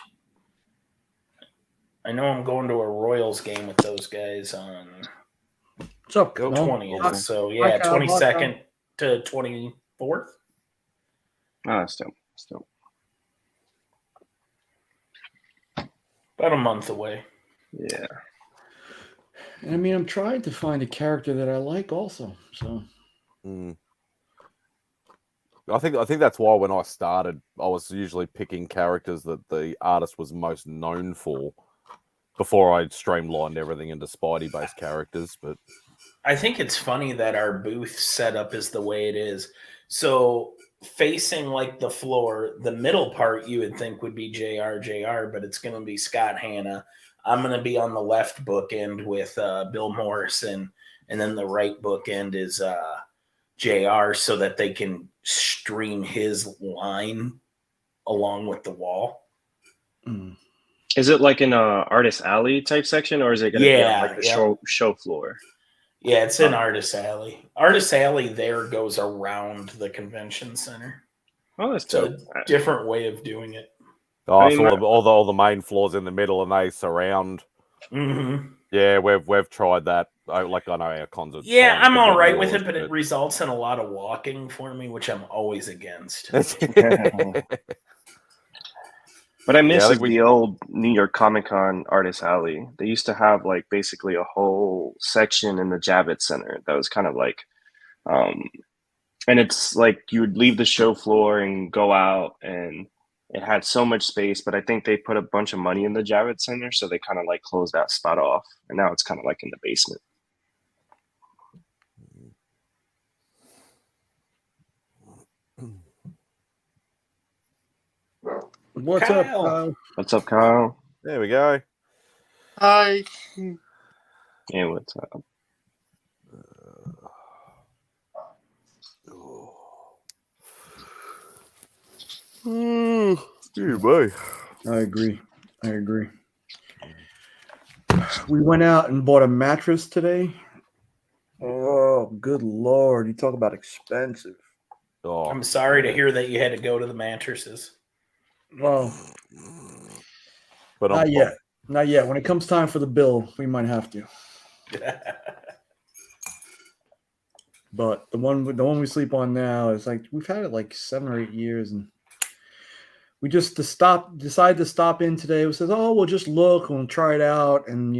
I know I'm going to a Royals game with those guys on What's up? Go. 20th. So Hi, yeah, Kyle. 22nd to 24th. Oh, that's dope. That's dope. About a month away. Yeah. And I mean, I'm trying to find a character that I like also. So I think that's why when I started, I was usually picking characters that the artist was most known for before I streamlined everything into Spidey-based characters. But I think it's funny that our booth setup is the way it is. So facing like the floor, the middle part you would think would be JR, but it's going to be Scott Hanna. I'm going to be on the left bookend with Bill Morrison, and then the right bookend is JR, so that they can stream his line along with the wall. Is it like an artist alley type section, or is it going to be on like the show floor? Yeah, it's in Artist Alley. Artist Alley there goes around the convention center. Oh, that's So dope. a different way of doing it. I mean, all the main floors in the middle and they surround. Mm-hmm. Yeah, we've tried that. I know our cons. Yeah, I'm all right with it, but it results in a lot of walking for me, which I'm always against. But I miss the old New York Comic Con Artist Alley. They used to have like basically a whole section in the Javits Center that was kind of like, and it's like you would leave the show floor and go out, and it had so much space. But I think they put a bunch of money in the Javits Center, so they kind of like closed that spot off, and now it's kind of like in the basement. What's up, Kyle? What's up, Kyle? There we go. Hi. Yeah, what's up? Boy. I agree. We went out and bought a mattress today. Oh, good Lord. You talk about expensive. Oh, I'm sorry to hear that you had to go to the mattresses. Well, but not yet. Not yet. When it comes time for the bill, we might have to. But the one we sleep on now is like we've had it like 7 or 8 years, and we just decided to stop in today. We said, "Oh, we'll just look and we'll try it out," and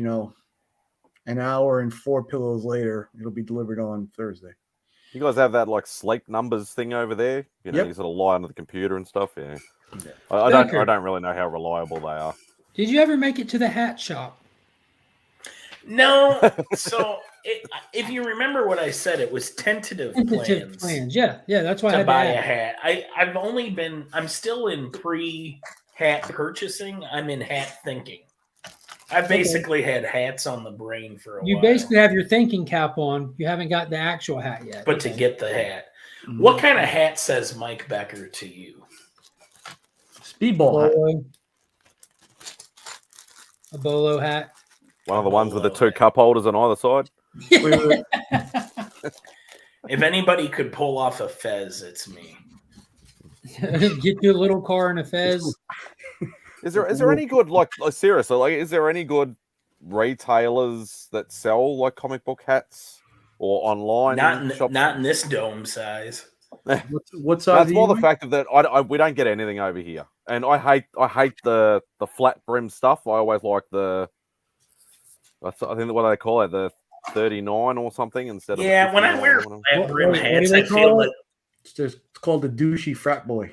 an hour and 4 pillows later, it'll be delivered on Thursday. You guys have that like sleep numbers thing over there? You know, Yep. You sort of lie under the computer and stuff. Yeah. I don't really know how reliable they are. Did you ever make it to the hat shop? No. So if you remember what I said, it was tentative plans. Yeah, that's why I to had buy to a ask. hat. I'm still in pre-hat purchasing. I'm in hat thinking. I basically had hats on the brain for a while. You basically have your thinking cap on. You haven't got the actual hat yet. But to get the hat. What kind of hat says Mike Becker to you? Speedball hat. A bolo hat. One of the ones with the 2 cup holders on either side. If anybody could pull off a fez, it's me. Get you a little car and a fez. Is there any good seriously, like is there any good retailers that sell like comic book hats or online shops? Not in this dome size. What size? That's more the fact that we don't get anything over here, and I hate the flat brim stuff. I always like I think what do they call it, the 39 or something instead of when I wear flat brim hats, I feel like it's called the douchey frat boy.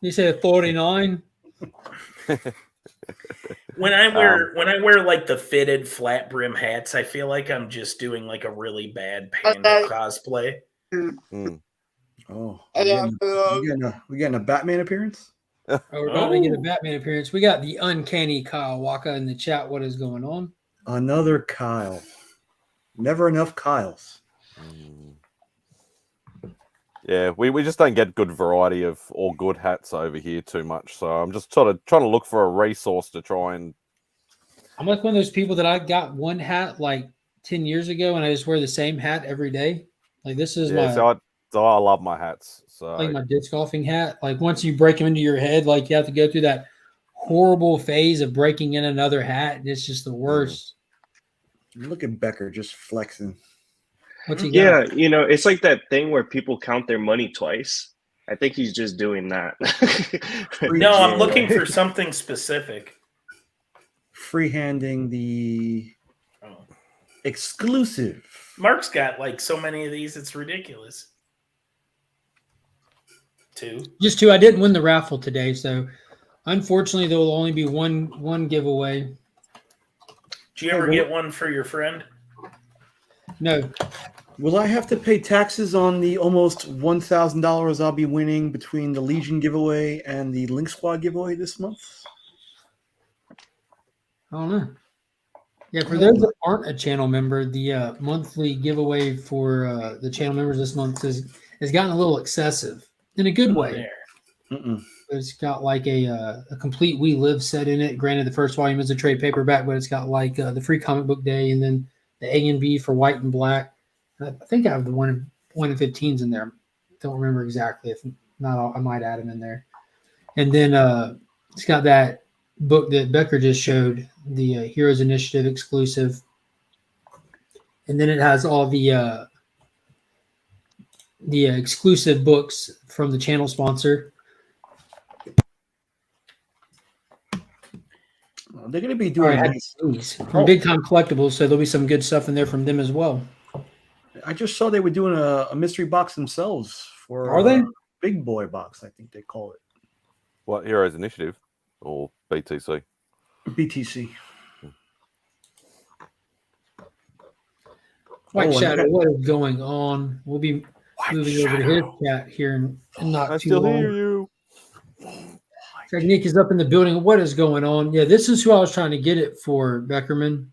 You said 49. When I wear like the fitted flat brim hats, I feel like I'm just doing like a really bad panda cosplay. Oh, And we getting a Batman appearance? Oh, we're about to get a Batman appearance. We got the uncanny Kyle Walker in the chat. What is going on? Another Kyle. Never enough Kyles. Yeah, we just don't get good variety of or good hats over here too much. So I'm just trying to look for a resource to try and. I'm like one of those people that I got one hat like 10 years ago, and I just wear the same hat every day. Like this is my So I love my hats. So like my disc golfing hat. Like once you break them into your head, like you have to go through that horrible phase of breaking in another hat. And it's just the worst. Look at Becker just flexing. What's he got? Yeah, you know, it's like that thing where people count their money twice. I think he's just doing that. No, I'm looking for something specific. Freehanding the exclusive. Mark's got like so many of these, it's ridiculous. 2. Just 2. I didn't win the raffle today, so unfortunately there will only be one giveaway. Did you ever get one for your friend? No. Will I have to pay taxes on the almost $1,000 I'll be winning between the Legion giveaway and the Link Squad giveaway this month? I don't know. Yeah, for those that aren't a channel member, the monthly giveaway for the channel members this month has gotten a little excessive in a good way. It's got like a complete We Live set in it. Granted, the first volume is a trade paperback, but it's got like the free comic book day and then the A and B for white and black. I think I have the 1 in 15s in there. Don't remember exactly. If not, I might add them in there. And then it's got that book that Becker just showed, the Heroes Initiative exclusive. And then it has all the exclusive books from the channel sponsor. They're going to be doing from Big Time Collectibles, so there'll be some good stuff in there from them as well. I just saw they were doing a mystery box themselves for. Are they? Big Boy box, I think they call it. What, Heroes Initiative or BTC? BTC. White Shadow, what is going on? We'll be moving over to his chat here in not too long. Hear you. Nick is up in the building. What is going on? Yeah, this is who I was trying to get it for, Beckerman.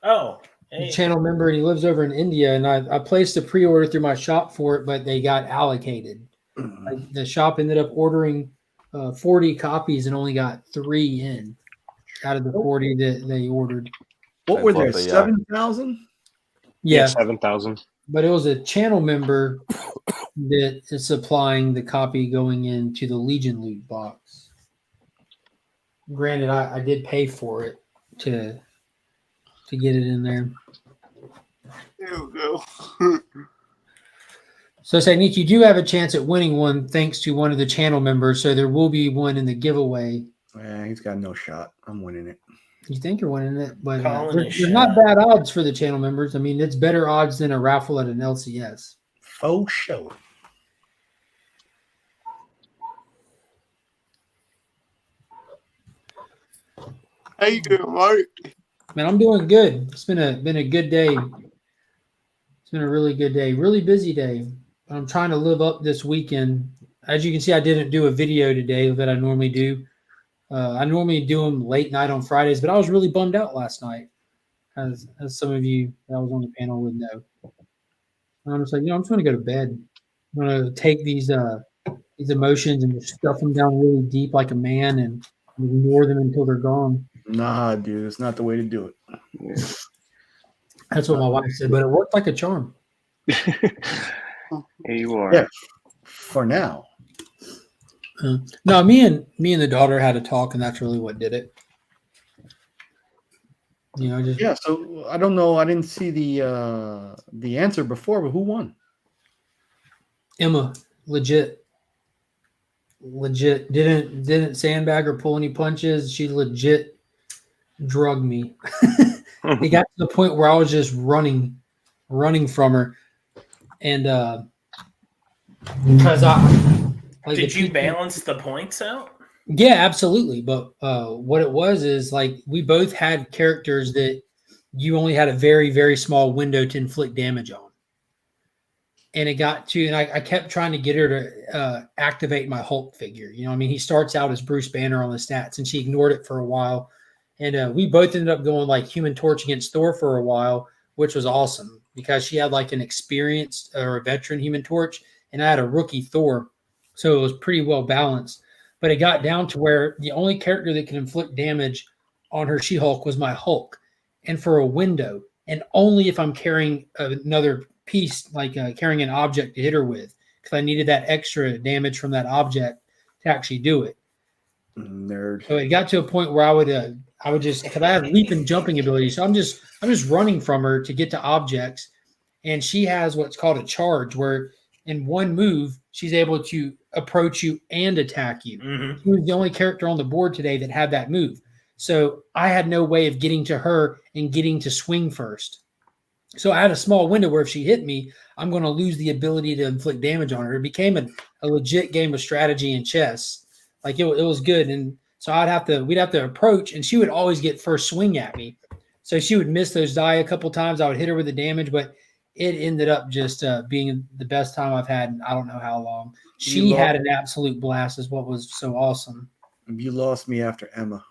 Oh, hey. Channel member, and he lives over in India. And I placed a pre-order through my shop for it, but they got allocated. Like the shop ended up ordering 40 copies and only got 3 in out of the 40 that they ordered. What were there? 7,000? Yeah, 7,000. But it was a channel member that is supplying the copy going into the Legion loot box. Granted, I did pay for it to get it in there. There we go. So say, Nick, you do have a chance at winning one thanks to one of the channel members. So there will be one in the giveaway. Yeah, he's got no shot. I'm winning it. You think you're winning it, but there's not bad odds for the channel members. I mean, it's better odds than a raffle at an LCS. Faux show. How you doing, Mark? Man, I'm doing good. It's been a good day. It's been a really good day. Really busy day. I'm trying to live up this weekend. As you can see, I didn't do a video today that I normally do. I normally do them late night on Fridays, but I was really bummed out last night, as some of you that was on the panel would know. And I'm just like, I'm just going to go to bed. I'm going to take these emotions and just stuff them down really deep like a man and ignore them until they're gone. Nah, dude, it's not the way to do it. Yeah. That's what my wife said, but it worked like a charm. Here you are. Yeah, for now. No, me and the daughter had a talk, and that's really what did it. Yeah. So I don't know. I didn't see the answer before, but who won? Emma, legit didn't sandbag or pull any punches. She legit drugged me. It got to the point where I was just running from her, and because did you balance the points out? Yeah, absolutely. But what it was is like we both had characters that you only had a very, very small window to inflict damage on. and it got to, and I kept trying to get her to activate my Hulk figure. You know, I mean, he starts out as Bruce Banner on the stats, and she ignored it for a while. And we both ended up going like Human Torch against Thor for a while, which was awesome because she had like an experienced or a veteran Human Torch, and I had a rookie Thor. So it was pretty well balanced. But it got down to where the only character that could inflict damage on her She-Hulk was my Hulk. And for a window, and only if I'm carrying another piece, like carrying an object to hit her with, because I needed that extra damage from that object to actually do it. Nerd. So it got to a point where I would just, because I have leap and jumping ability, so I'm just running from her to get to objects, and she has what's called a charge, where in one move she's able to approach you and attack you. Mm-hmm. She was the only character on the board today that had that move, so I had no way of getting to her and getting to swing first. So I had a small window where if she hit me, I'm going to lose the ability to inflict damage on her. It became a legit game of strategy and chess. Like it was good. And so we'd have to approach, and she would always get first swing at me. So she would miss those die a couple times. I would hit her with the damage, but it ended up just being the best time I've had in I don't know how long. She had an absolute blast is what was so awesome. You lost me after Emma.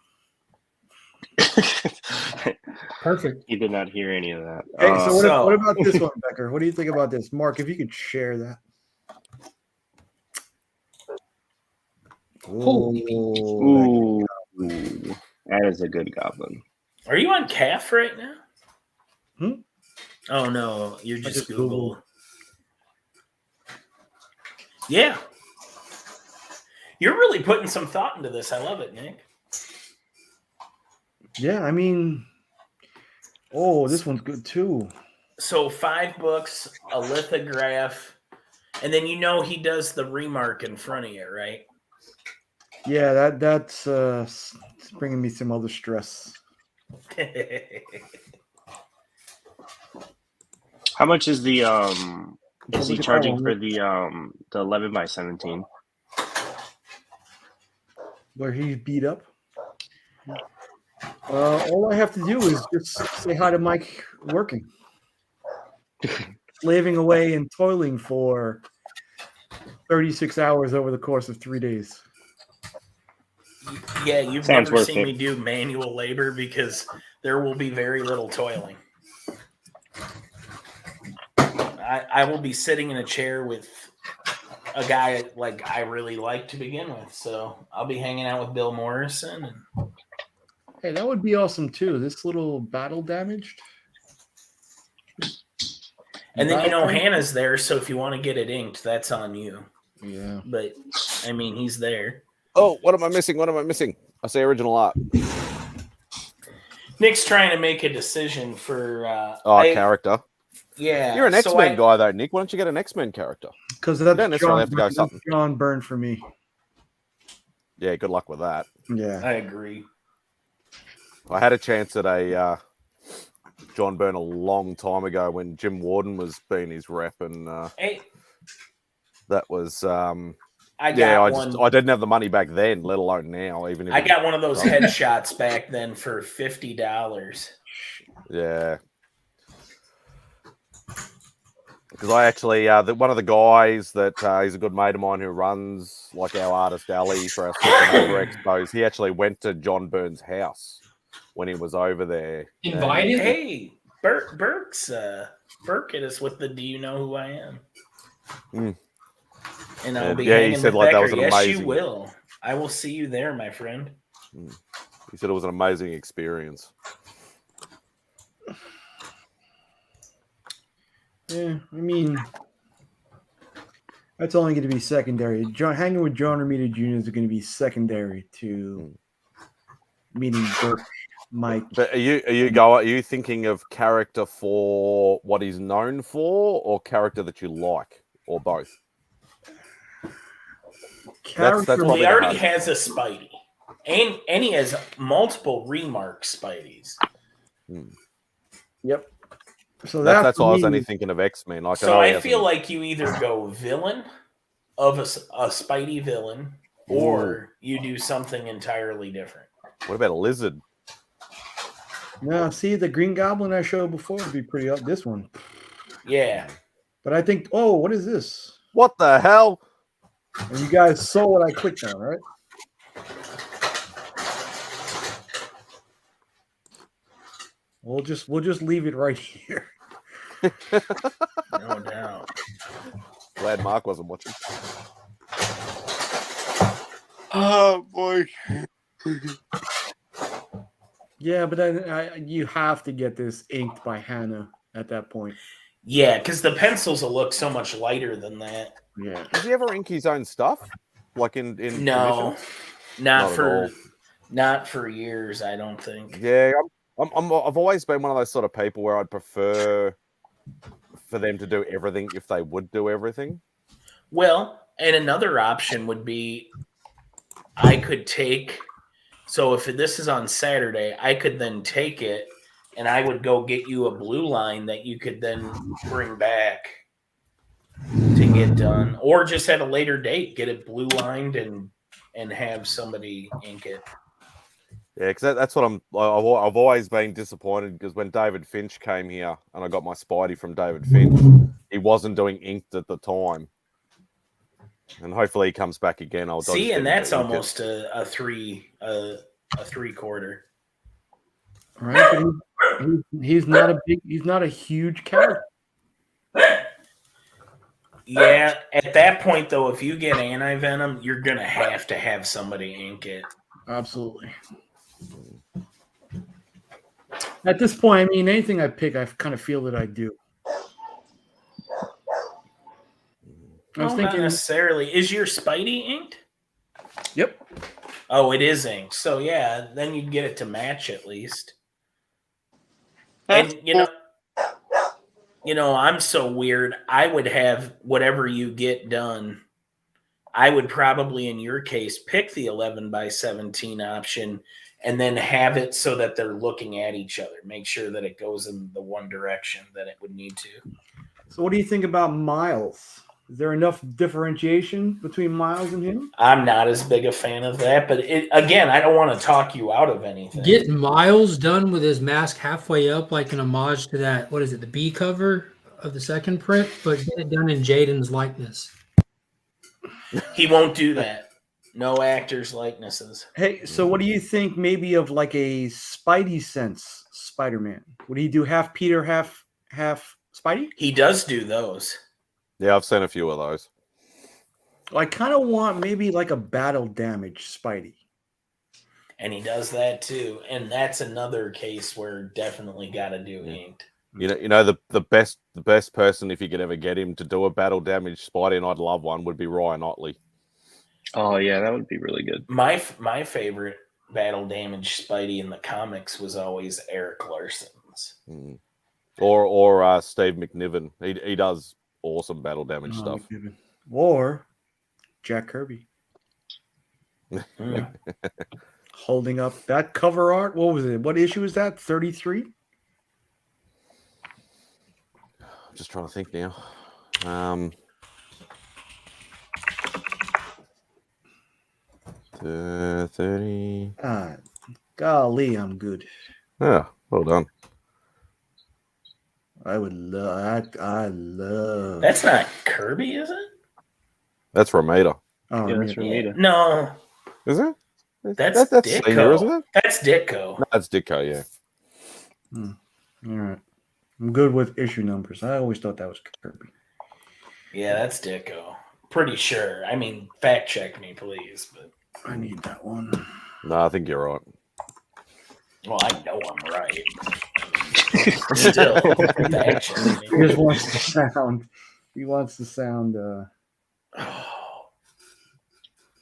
Perfect. You did not hear any of that. Hey, so what about this one, Becker? What do you think about this? Mark, if you could share that. Ooh, that is a good goblin. Are you on calf right now? Hmm? Oh no, you're just just Google. Yeah. You're really putting some thought into this. I love it, Nick. Yeah, I mean, this one's good too. So 5 books, a lithograph, and then he does the remark in front of you, right? Yeah, that's it's bringing me some other stress. How much is the is he charging for the 11 by 17? Where he's beat up? All I have to do is just say hi to Mike working. Slaving away and toiling for 36 hours over the course of 3 days. Yeah, you've Sounds never worth seen it. me do manual labor because there will be very little toiling. I will be sitting in a chair with a guy like I really like to begin with. So I'll be hanging out with Bill Morrison. Hey, that would be awesome too. This little battle damaged. And then Hannah's there, so if you want to get it inked, that's on you. Yeah. But I mean, he's there. Oh, what am I missing? What am I missing? I say original art. Nick's trying to make a decision for character. Yeah. You're an X-Men guy though, Nick. Why don't you get an X-Men character? Because that's don't necessarily have to go something. John Byrne for me. Yeah, good luck with that. Yeah. I agree. I had a chance at a John Byrne a long time ago when Jim Warden was being his rep, and that was I didn't have the money back then, let alone now. Even if I got one of those headshots back then for $50. Yeah, because I actually one of the guys that he's a good mate of mine who runs like our artist alley for our Super expos. He actually went to John Byrne's house when he was over there. Invited? Hey, Burke hit us with the "Do you know who I am?" And I'll be hanging he said with like Becker. that was an amazing. Yes, you will. I will see you there, my friend. He said it was an amazing experience. Yeah, I mean, that's only going to be secondary. Hanging with John Romita Jr. is going to be secondary to meeting Burke, Mike. But are you thinking of character for what he's known for, or character that you like, or both? That's he already has a Spidey, and he has multiple remark Spideys. Yep. So that's why I was only thinking of X-Men. So I feel like you either go villain of a Spidey villain, or you do something entirely different. What about a lizard? No, see the Green Goblin I showed before would be pretty up. This one. Yeah. But I think, oh, what is this? What the hell? And you guys saw what I clicked on, right? We'll just leave it right here. No doubt. Glad Mark wasn't watching. Oh boy. Yeah, but then you have to get this inked by Hannah at that point. Yeah, because the pencils will look so much lighter than that. Yeah. Does he ever ink his own stuff? Like in No, commissions? not at for all. not for years. I don't think. Yeah, I've always been one of those sort of people where I'd prefer for them to do everything if they would do everything. Well, and another option would be I could take. So if this is on Saturday, I could then take it and I would go get you a blue line that you could then bring back to get done, or just at a later date get it blue lined and have somebody ink it. Yeah, because that's what I've always been disappointed because when David Finch came here and I got my Spidey from David Finch, he wasn't doing inked at the time. And hopefully he comes back again. I'll See, and that's almost it. a three-quarter. Right, but he's not a huge character. Yeah, at that point though, if you get Anti-Venom, you're gonna have to have somebody ink it. Absolutely. At this point, I mean, anything I pick, I kind of feel that I do. I was thinking, not necessarily. Is your Spidey inked? Yep. Oh, it is inked. So yeah, then you'd get it to match at least. And you know, I'm so weird. I would have whatever you get done. I would probably, in your case, pick the 11x17 option and then have it so that they're looking at each other. Make sure that it goes in the one direction that it would need to. So what do you think about Miles? Is there enough differentiation between Miles and him? I'm not as big a fan of that, but again, I don't want to talk you out of anything. Get Miles done with his mask halfway up, like an homage to that, what is it, the B cover of the second print, but get it done in Jaden's likeness. He won't do that. No actors' likenesses. Hey, so what do you think maybe of like a Spidey sense Spider-Man? Would he do half Peter, half Spidey? He does do those. Yeah, I've seen a few of those. I kind of want maybe like a battle damage Spidey. And he does that too. And that's another case where definitely got to do inked. You know the best person, if you could ever get him to do a battle damage Spidey, and I'd love one, would be Ryan Otley. Oh yeah, that would be really good. My favorite battle damage Spidey in the comics was always Eric Larson's. Or Steve McNiven. He does awesome battle damage stuff. McNiven. Or Jack Kirby. Holding up that cover art. What was it? What issue is that? 33? Just trying to think now. 30. Golly, I'm good. Yeah, well done. I would love. I love. That's not Kirby, is it? That's Romita. Oh, Yeah, that's Romita. No, Is it? that's Ditko. Senior, isn't it? That's Ditko. No, that's Ditko, yeah. All right. I'm good with issue numbers. I always thought that was Kirby. Yeah, that's Ditko. Pretty sure. I mean, fact check me, please. But I need that one. No, I think you're right. well, I know I'm right. Still, fact check me. He just wants the sound. He wants the sound.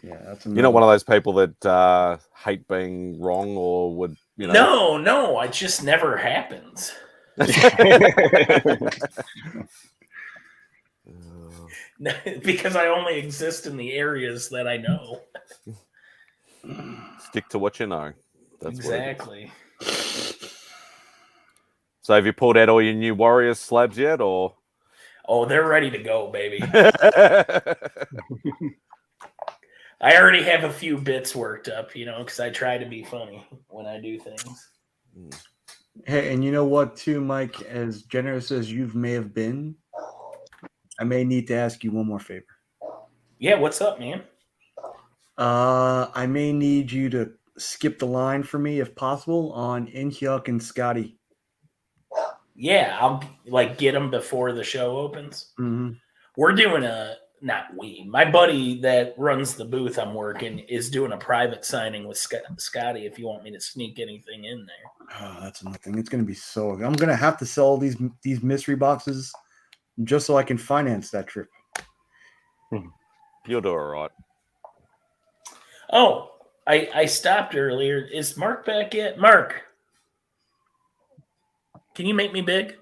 Yeah, that's You're not one of those people that hate being wrong or would, you know. No, it just never happens. Because I only exist in the areas that I know. Stick to what you know. That's exactly. So have you pulled out all your new Warriors slabs yet, or? Oh, they're ready to go, baby. I already have a few bits worked up, because I try to be funny when I do things. Hey, and you know what, too, Mike? As generous as you may have been, I may need to ask you one more favor. Yeah, what's up, man? I may need you to skip the line for me if possible on Inhyuk and Scotty. Yeah, I'll like get them before the show opens. Mm-hmm. We're doing my buddy that runs the booth I'm working is doing a private signing with Scotty if you want me to sneak anything in there. Oh, that's nothing. It's going to be so. I'm going to have to sell these mystery boxes just so I can finance that trip. You'll do all right. Oh, I stopped earlier. Is Mark back yet? Mark, can you make me big?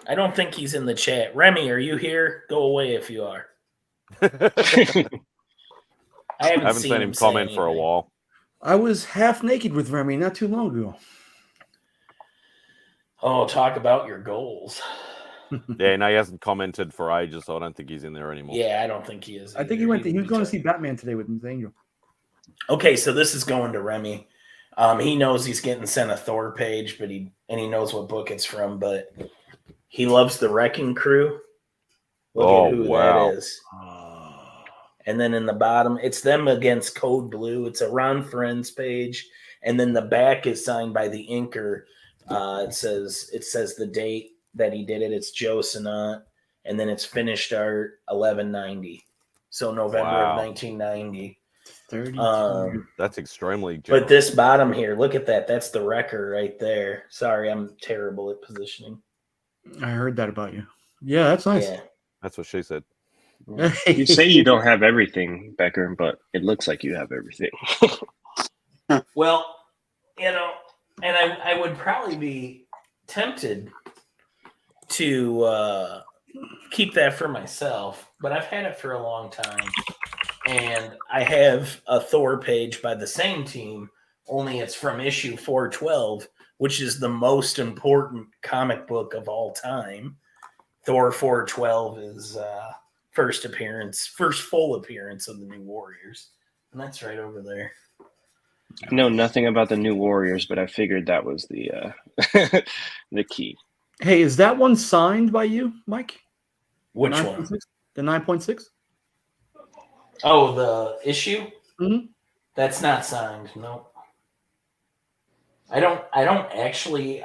I don't think he's in the chat. Remy, are you here? Go away if you are. I haven't seen him comment for a while. I was half naked with Remy not too long ago. Oh, talk about your goals. Yeah, no, he hasn't commented for ages, so I don't think he's in there anymore. Yeah, I don't think he is. I think he went. He was going to see Batman today with Miss Angel. Okay, so this is going to Remy. He knows he's getting sent a Thor page, but he knows what book it's from, but he loves the Wrecking Crew. Look at who that is. And then in the bottom, it's them against Code Blue. It's a Ron Friends page, and then the back is signed by the inker. It says the date that he did it. It's Joe Sinat, and then it's finished art 1190. So November of 1990. 30. That's extremely generous. But this bottom here, look at that. That's the wrecker right there. Sorry, I'm terrible at positioning. I heard that about you. Yeah, that's nice. Yeah. That's what she said. You say you don't have everything, Becker, but it looks like you have everything. Well, and I would probably be tempted to keep that for myself, but I've had it for a long time. And I have a Thor page by the same team, only it's from issue 412, which is the most important comic book of all time. Thor 412 is first full appearance of the New Warriors. And that's right over there. I know nothing about the New Warriors, but I figured that was the the key. Hey, is that one signed by you, Mike? Which one? The 9.6? Oh, the issue? Mm-hmm. That's not signed. Nope. I don't actually.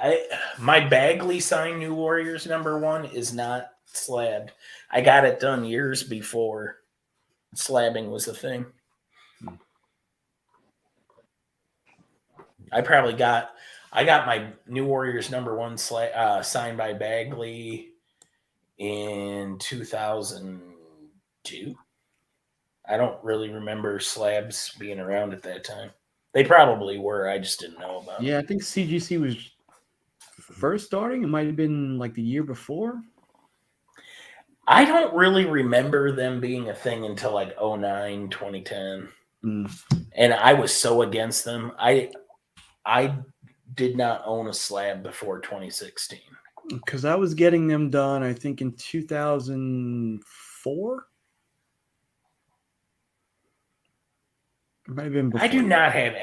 My Bagley signed New Warriors #1 is not slabbed. I got it done years before slabbing was a thing. I got my New Warriors #1 signed by Bagley in 2002. I don't really remember slabs being around at that time. They probably were. I just didn't know about them. Yeah, I think CGC was first starting. It might have been like the year before. I don't really remember them being a thing until like 2009, 2010. And I was so against them. I did not own a slab before 2016. Because I was getting them done, I think, in 2004. It might have been before. I do not have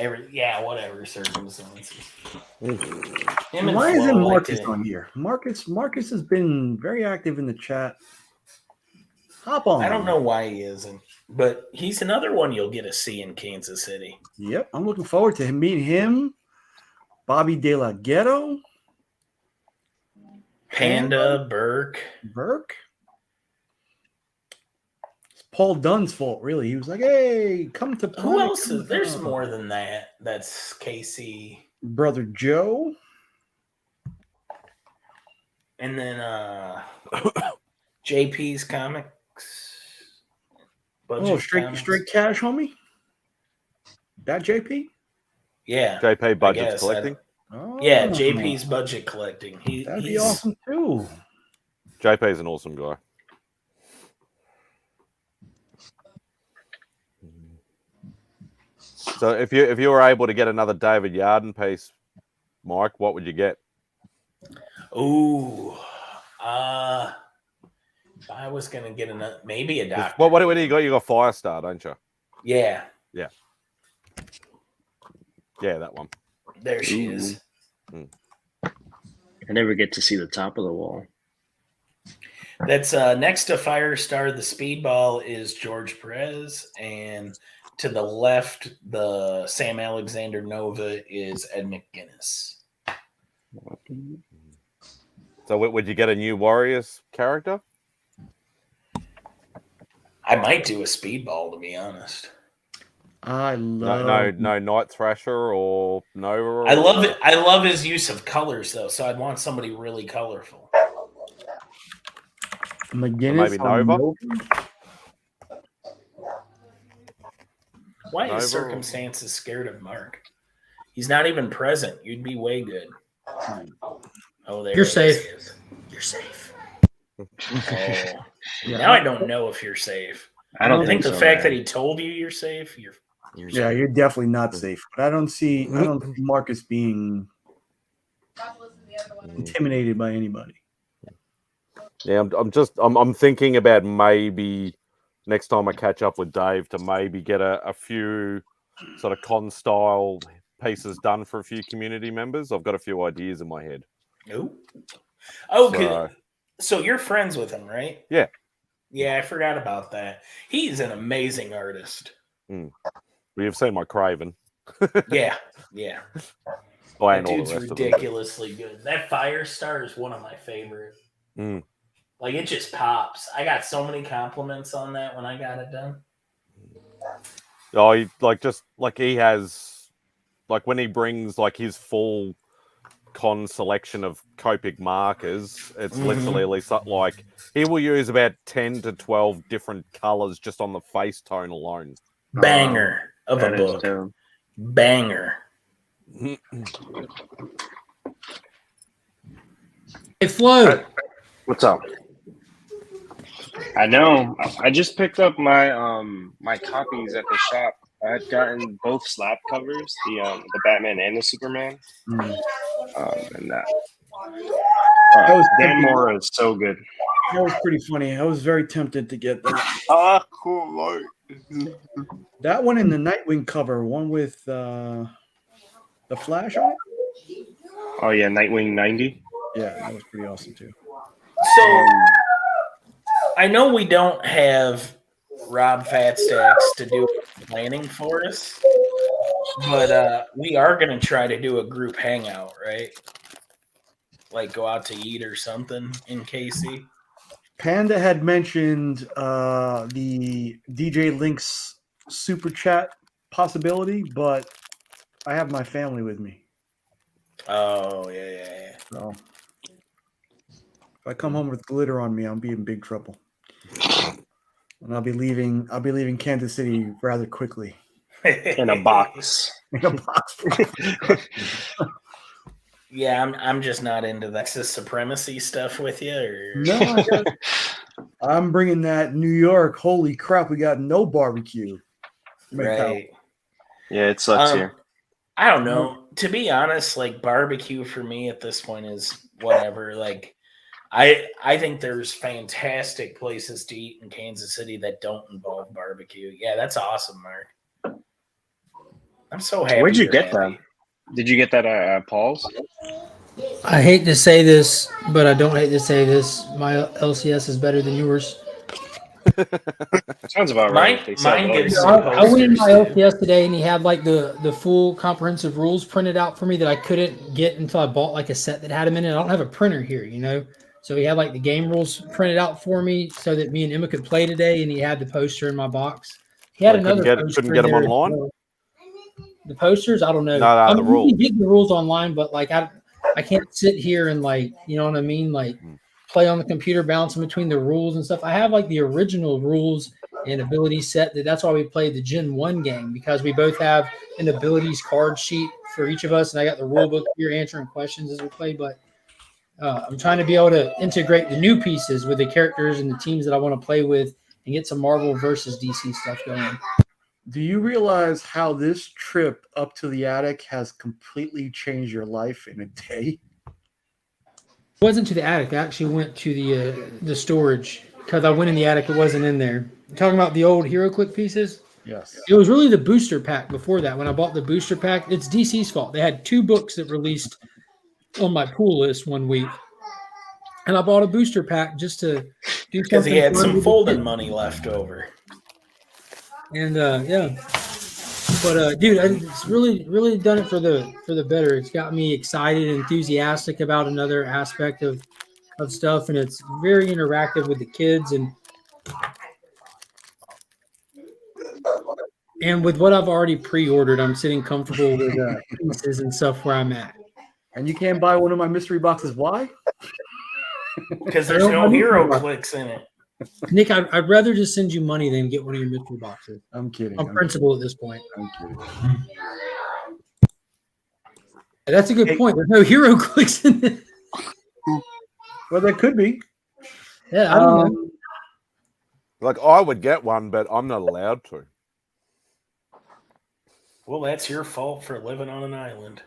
whatever circumstances. Why isn't Marcus on here? Marcus has been very active in the chat. Hop on. I don't know why he isn't, but he's another one you'll get to see in Kansas City. Yep, I'm looking forward to meeting him. Bobby De La Ghetto. Panda, Burke. It's Paul Dunn's fault, really. He was like, hey, come to play. Who else is there's more than that? That's Casey. Brother Joe. And then JP's Comics. Budget straight cash, homie. That JP? Yeah. JP Budget's Collecting. Yeah, JP's Budget Collecting. That'd be awesome too. JP's an awesome guy. So if you were able to get another David Yarden piece, Mike, what would you get? Ooh, I was gonna get maybe a doctor. What do you got? You got Firestar, don't you? Yeah. Yeah, that one. There she is. I never get to see the top of the wall. That's next to Firestar, the Speedball is George Perez, and to the left, the Sam Alexander Nova is Ed McGuinness. So would you get a new Warriors character? I might do a Speedball, to be honest. I love No Night Thrasher or Nova. I love it. I love his use of colors, though. So I'd want somebody really colorful. McGuinness. Maybe Nova? Why Nova. is Circumstances scared of Mark? He's not even present. You'd be way good. Oh, there You're it safe. is. You're safe. Oh. Now I don't know if you're safe. I don't think think the so, fact man. that he told you you're safe, you're Yeah, you're definitely not safe. But I don't see Marcus being intimidated by anybody. Yeah, I'm thinking about maybe next time I catch up with Dave to maybe get a few sort of con style pieces done for a few community members. I've got a few ideas in my head. Nope. Oh, so you're friends with him, right? Yeah. Yeah, I forgot about that. He's an amazing artist. Well, you've seen my Craven. Yeah. Oh, That and all the dude's rest ridiculously good. That Firestar is one of my favorite. Like, it just pops. I got so many compliments on that when I got it done. Oh, he has when he brings his full con selection of Copic markers, it's literally at least he will use about 10 to 12 different colors just on the face tone alone. Banger of a book. Banger. Hey, Flo. What's up? I know. I just picked up my my copies at the shop. I had gotten both slab covers, the Batman and the Superman, and that. That was Dan Mora is so good. That was pretty funny. I was very tempted to get that. Cool. That one in the Nightwing cover, one with the Flash on it. Oh yeah, Nightwing 90. Yeah, that was pretty awesome too. So I know we don't have Rob Fatstacks to do planning for us, but we are going to try to do a group hangout, right? Like go out to eat or something in KC. Panda had mentioned the DJ Link's super chat possibility, but I have my family with me. Oh, yeah. So if I come home with glitter on me, I'll be in big trouble. And I'll be leaving Kansas City rather quickly. In a box. In a box. Yeah, I'm just not into that supremacy stuff with you. Or... No, I'm bringing that New York. Holy crap, we got no barbecue. Right. Yeah, it sucks here. I don't know. To be honest, like barbecue for me at this point is whatever. Like I think there's fantastic places to eat in Kansas City that don't involve barbecue. Yeah, that's awesome, Mark. I'm so happy. Where'd you get that? Did you get that at Paul's? I hate to say this, but I don't hate to say this. My LCS is better than yours. Sounds about right. Mine gets I went in my LCS today, and he had like the full comprehensive rules printed out for me that I couldn't get until I bought like a set that had them in it. I don't have a printer here, So he had like the game rules printed out for me so that me and Emma could play today, and he had the poster in my box. He had another poster. Couldn't get them online? Well. The posters, I don't know. No, the rules. You can get the rules online, but like I can't sit here and like, you know what I mean? Like play on the computer, bouncing between the rules and stuff. I have like the original rules and abilities set. That's why we played the Gen 1 game, because we both have an abilities card sheet for each of us. And I got the rule book here answering questions as we play. But I'm trying to be able to integrate the new pieces with the characters and the teams that I want to play with and get some Marvel versus DC stuff going. Do you realize how this trip up to the attic has completely changed your life in a day? It wasn't to the attic. I actually went to the storage because I went in the attic. It wasn't in there. You're talking about the old Hero Click pieces? Yes. It was really the booster pack before that. When I bought the booster pack, it's DC's fault. They had 2 books that released on my pool list one week, and I bought a booster pack just to do Because something. he had fun some with the folding kids. money left over. And yeah, but dude, it's really done it for the better. It's got me excited, and enthusiastic about another aspect of stuff, and it's very interactive with the kids, and with what I've already pre-ordered, I'm sitting comfortable with pieces and stuff where I'm at. And you can't buy one of my mystery boxes. Why? Because there's no hero clicks in it. Nick, I'd rather just send you money than get one of your mystery boxes. I'm kidding. On principle at this point. I'm kidding. That's a good point. There's no hero clicks in it. Well, there could be. Yeah, I don't know. Like, I would get one, but I'm not allowed to. Well, that's your fault for living on an island.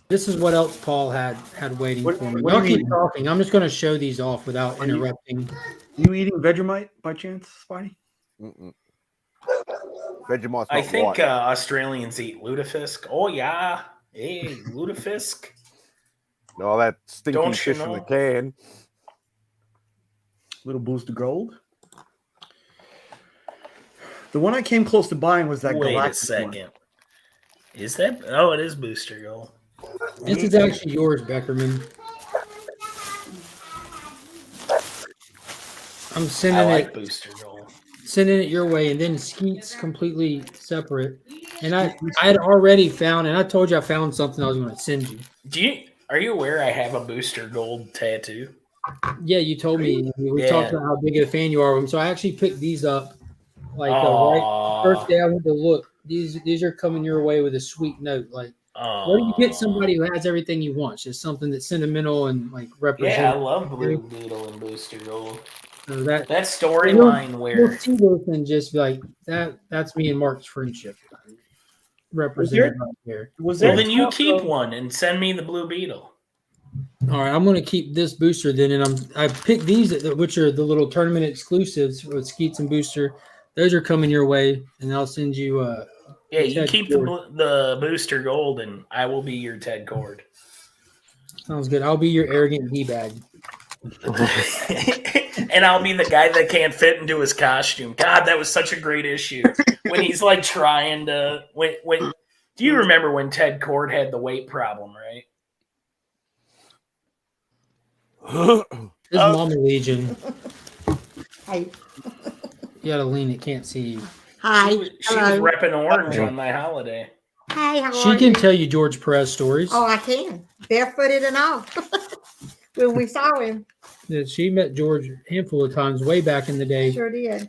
This is what else Paul had waiting What- for me. what do Y'all you keep mean? talking. I'm just going to show these off without interrupting. You eating Vegemite by chance, Spidey? Mm-mm. Vegemite's not I think white. Australians eat lutefisk. Oh, yeah. Hey, lutefisk. No, that stinky Don't you fish in the know? can. Little boost of gold. The one I came close to buying was that Wait a galactic one. second. Is that? Oh, it is Booster Gold. This is actually yours, Beckerman. I'm I sending like it Booster Gold. sending it your way, and then Skeet's completely separate. And I had already found, and I told you I found something I was going to send you. Are you aware I have a Booster Gold tattoo? Yeah, you told me. We Yeah. talked about how big of a fan you are of them. So I actually picked these up. Like Aw. first day I went to look. These are coming your way with a sweet note. Like, where do you get somebody who has everything you want? Just something that's sentimental and like represents. Yeah, I love Blue Beetle and Booster Gold. So that storyline you'll where see this and just be like that's me and Mark's friendship represented right here. Was well, there then you talk keep of- one and send me the Blue Beetle. All right, I'm going to keep this booster then, and I picked these, which are the little tournament exclusives with Skeets and Booster. Those are coming your way, and I'll send you. Yeah, you Ted keep Cord. the Booster Gold, and I will be your Ted Cord. Sounds good. I'll be your arrogant d-bag. And I'll be the guy that can't fit into his costume. God, that was such a great issue when he's like trying to. When do you remember when Ted Cord had the weight problem? Right. This is Mama Legion. Hi. You gotta lean. It can't see you. Hi. She was Hello. repping orange on my holiday. Hey, how She are can you? tell you George Perez stories. Oh, I can. Barefooted and all. When we saw him. That she met George a handful of times way back in the day. Sure did.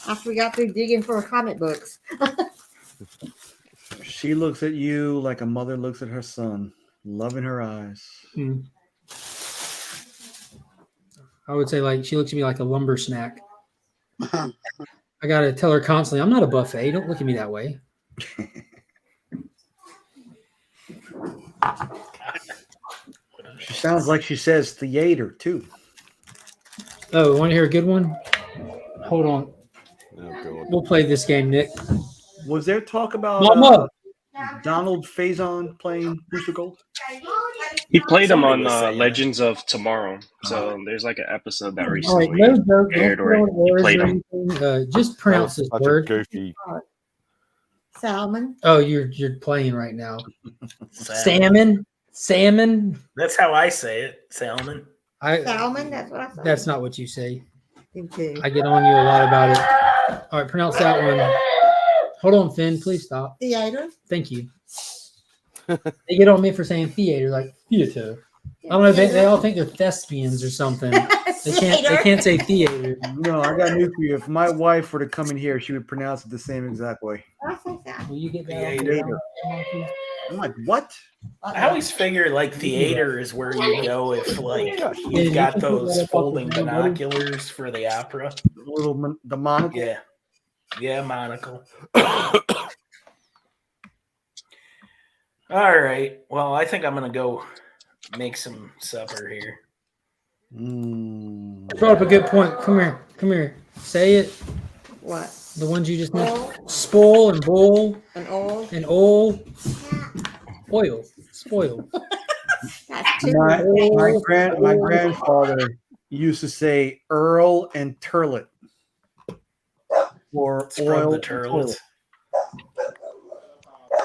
After we got through digging for comic books. She looks at you like a mother looks at her son, love in her eyes. Hmm. I would say like she looks at me like a lumber snack. I gotta tell her constantly, I'm not a buffet. Don't look at me that way. She sounds like she says theater too. Oh, want to hear a good one? Hold on. Oh, God. We'll play this game, Nick. Was there talk about Mama. Donald Faison playing Booster Gold? He played him Somebody on was saying Legends of Tomorrow. So there's like an episode that All right, recently no joke. aired Don't where throw he words played or him. anything. Just pronounce this Such a word. goofy. Salmon. Oh, you're playing right now. Salmon. That's how I say it. Salmon. Salmon, that's what I said. That's not what you say. Me too. I get on you a lot about it. All right, pronounce that one. Hold on, Finn. Please stop. Theater. Thank you. They get on me for saying theater, like theater. I don't know. They all think they're thespians or something. They can't say theater. No, I got news for you. If my wife were to come in here, she would pronounce it the same exact way. Will you get that? Theater. I'm like, what? I always figure like theater is where you go if like you've got those folding binoculars for the opera. The monocle. Yeah. Yeah, monocle. All right. Well, I think I'm gonna go make some supper here. You brought up a good point. Come here. Come here. Say it. What? The ones you just mentioned. Spoil and bowl An oil. and oil. Spoiled. That's too My much. grandfather used to say Earl and Turlet for Spread oil the and turlets. toilet.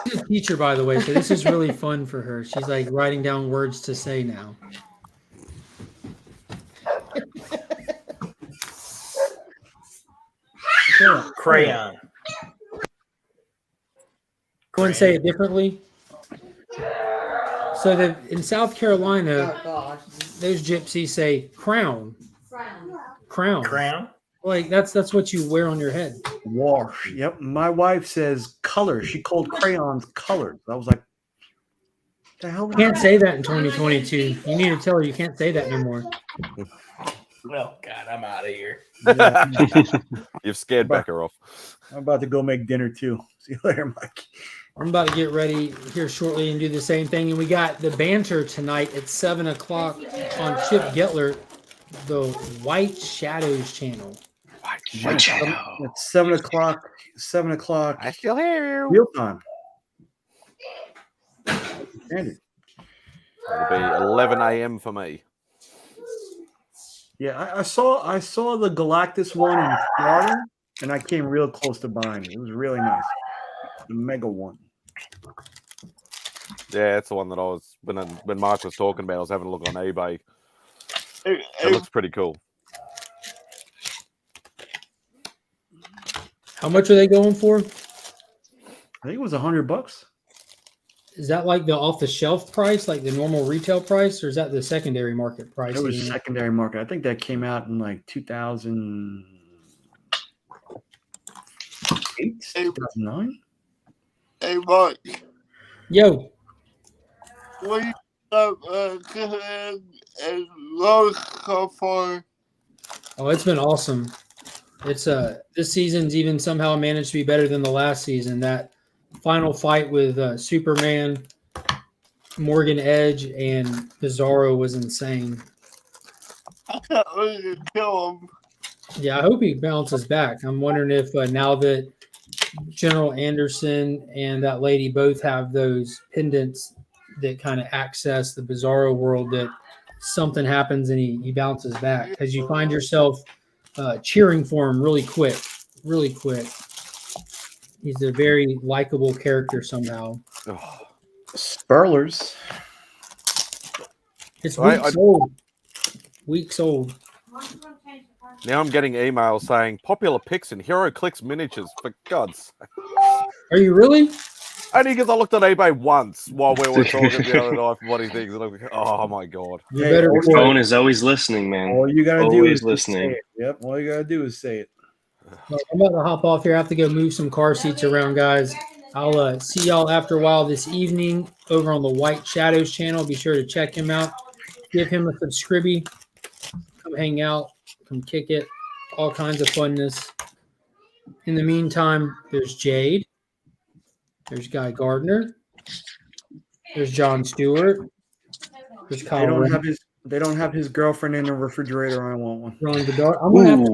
She's a teacher, by the way, so this is really fun for her. She's like writing down words to say now. Crayon. Go and say it differently. So that in South Carolina, Oh gosh. those gypsies say crown. Crown. Crown. Like that's what you wear on your head. Wash. Yep. My wife says color. She called crayons colors. I was like, the hell? You can't say that in 2022. You need to tell her you can't say that anymore. Oh God, I'm out of here. You've scared Becca off. I'm about to go make dinner too. See you later, Mike. I'm about to get ready here shortly and do the same thing. And we got the banter tonight at 7 o'clock on Chip Getler, the White Shadows channel. White Shadow. It's 7 o'clock. 7 o'clock. I still hear you. Real time. Standard. It'll be 11 a.m. for me. Yeah, I saw the Galactus one in Florida, and I came real close to buying it. It was really nice. The Mega one. Yeah, it's the one that I was when Mark was talking about. I was having a look on eBay. It looks pretty cool. How much are they going for? I think it was $100. Is that like the off the shelf price, like the normal retail price, or is that the secondary market price? It was secondary market. I think that came out in like 2008, 2009. Hey, Mark. Yo. What you up and look for? Oh, it's been awesome. It's this season's even somehow managed to be better than the last season. That final fight with Superman, Morgan Edge, and Bizarro was insane. I can't really kill him. Yeah, I hope he bounces back. I'm wondering if now that General Anderson and that lady both have those pendants that kind of access the Bizarro world, that something happens and he bounces back, because you find yourself cheering for him really quick. He's a very likable character somehow. Spurlers. It's weeks old. Now I'm getting emails saying popular picks in Hero Clicks miniatures. For God's sake. Are you really? Only because I looked on eBay once while we were talking the other night for what he thinks. And I'm like, oh my God. Phone is always listening, man. All you gotta do Always is listening. say it. Yep. All you gotta do is say it. I'm about to hop off here. I have to go move some car seats around, guys. I'll see y'all after a while this evening over on the White Shadows channel. Be sure to check him out. Give him a subscribe. Come hang out. Come kick it. All kinds of funness. In the meantime, there's Jade. There's Guy Gardner. There's John Stewart. There's Kyle. They don't have his girlfriend in the refrigerator. I want one. Ron Bedard. I'm gonna have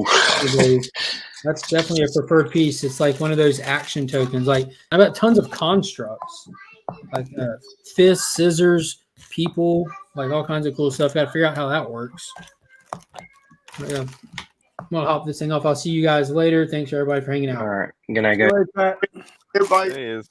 to. That's definitely a preferred piece. It's like one of those action tokens. Like I got tons of constructs, like fists, scissors, people, like all kinds of cool stuff. Got to figure out how that works. But, yeah. I'm gonna hop this thing off. I'll see you guys later. Thanks everybody for hanging out. All right. Good night, guys. Goodbye. There he is.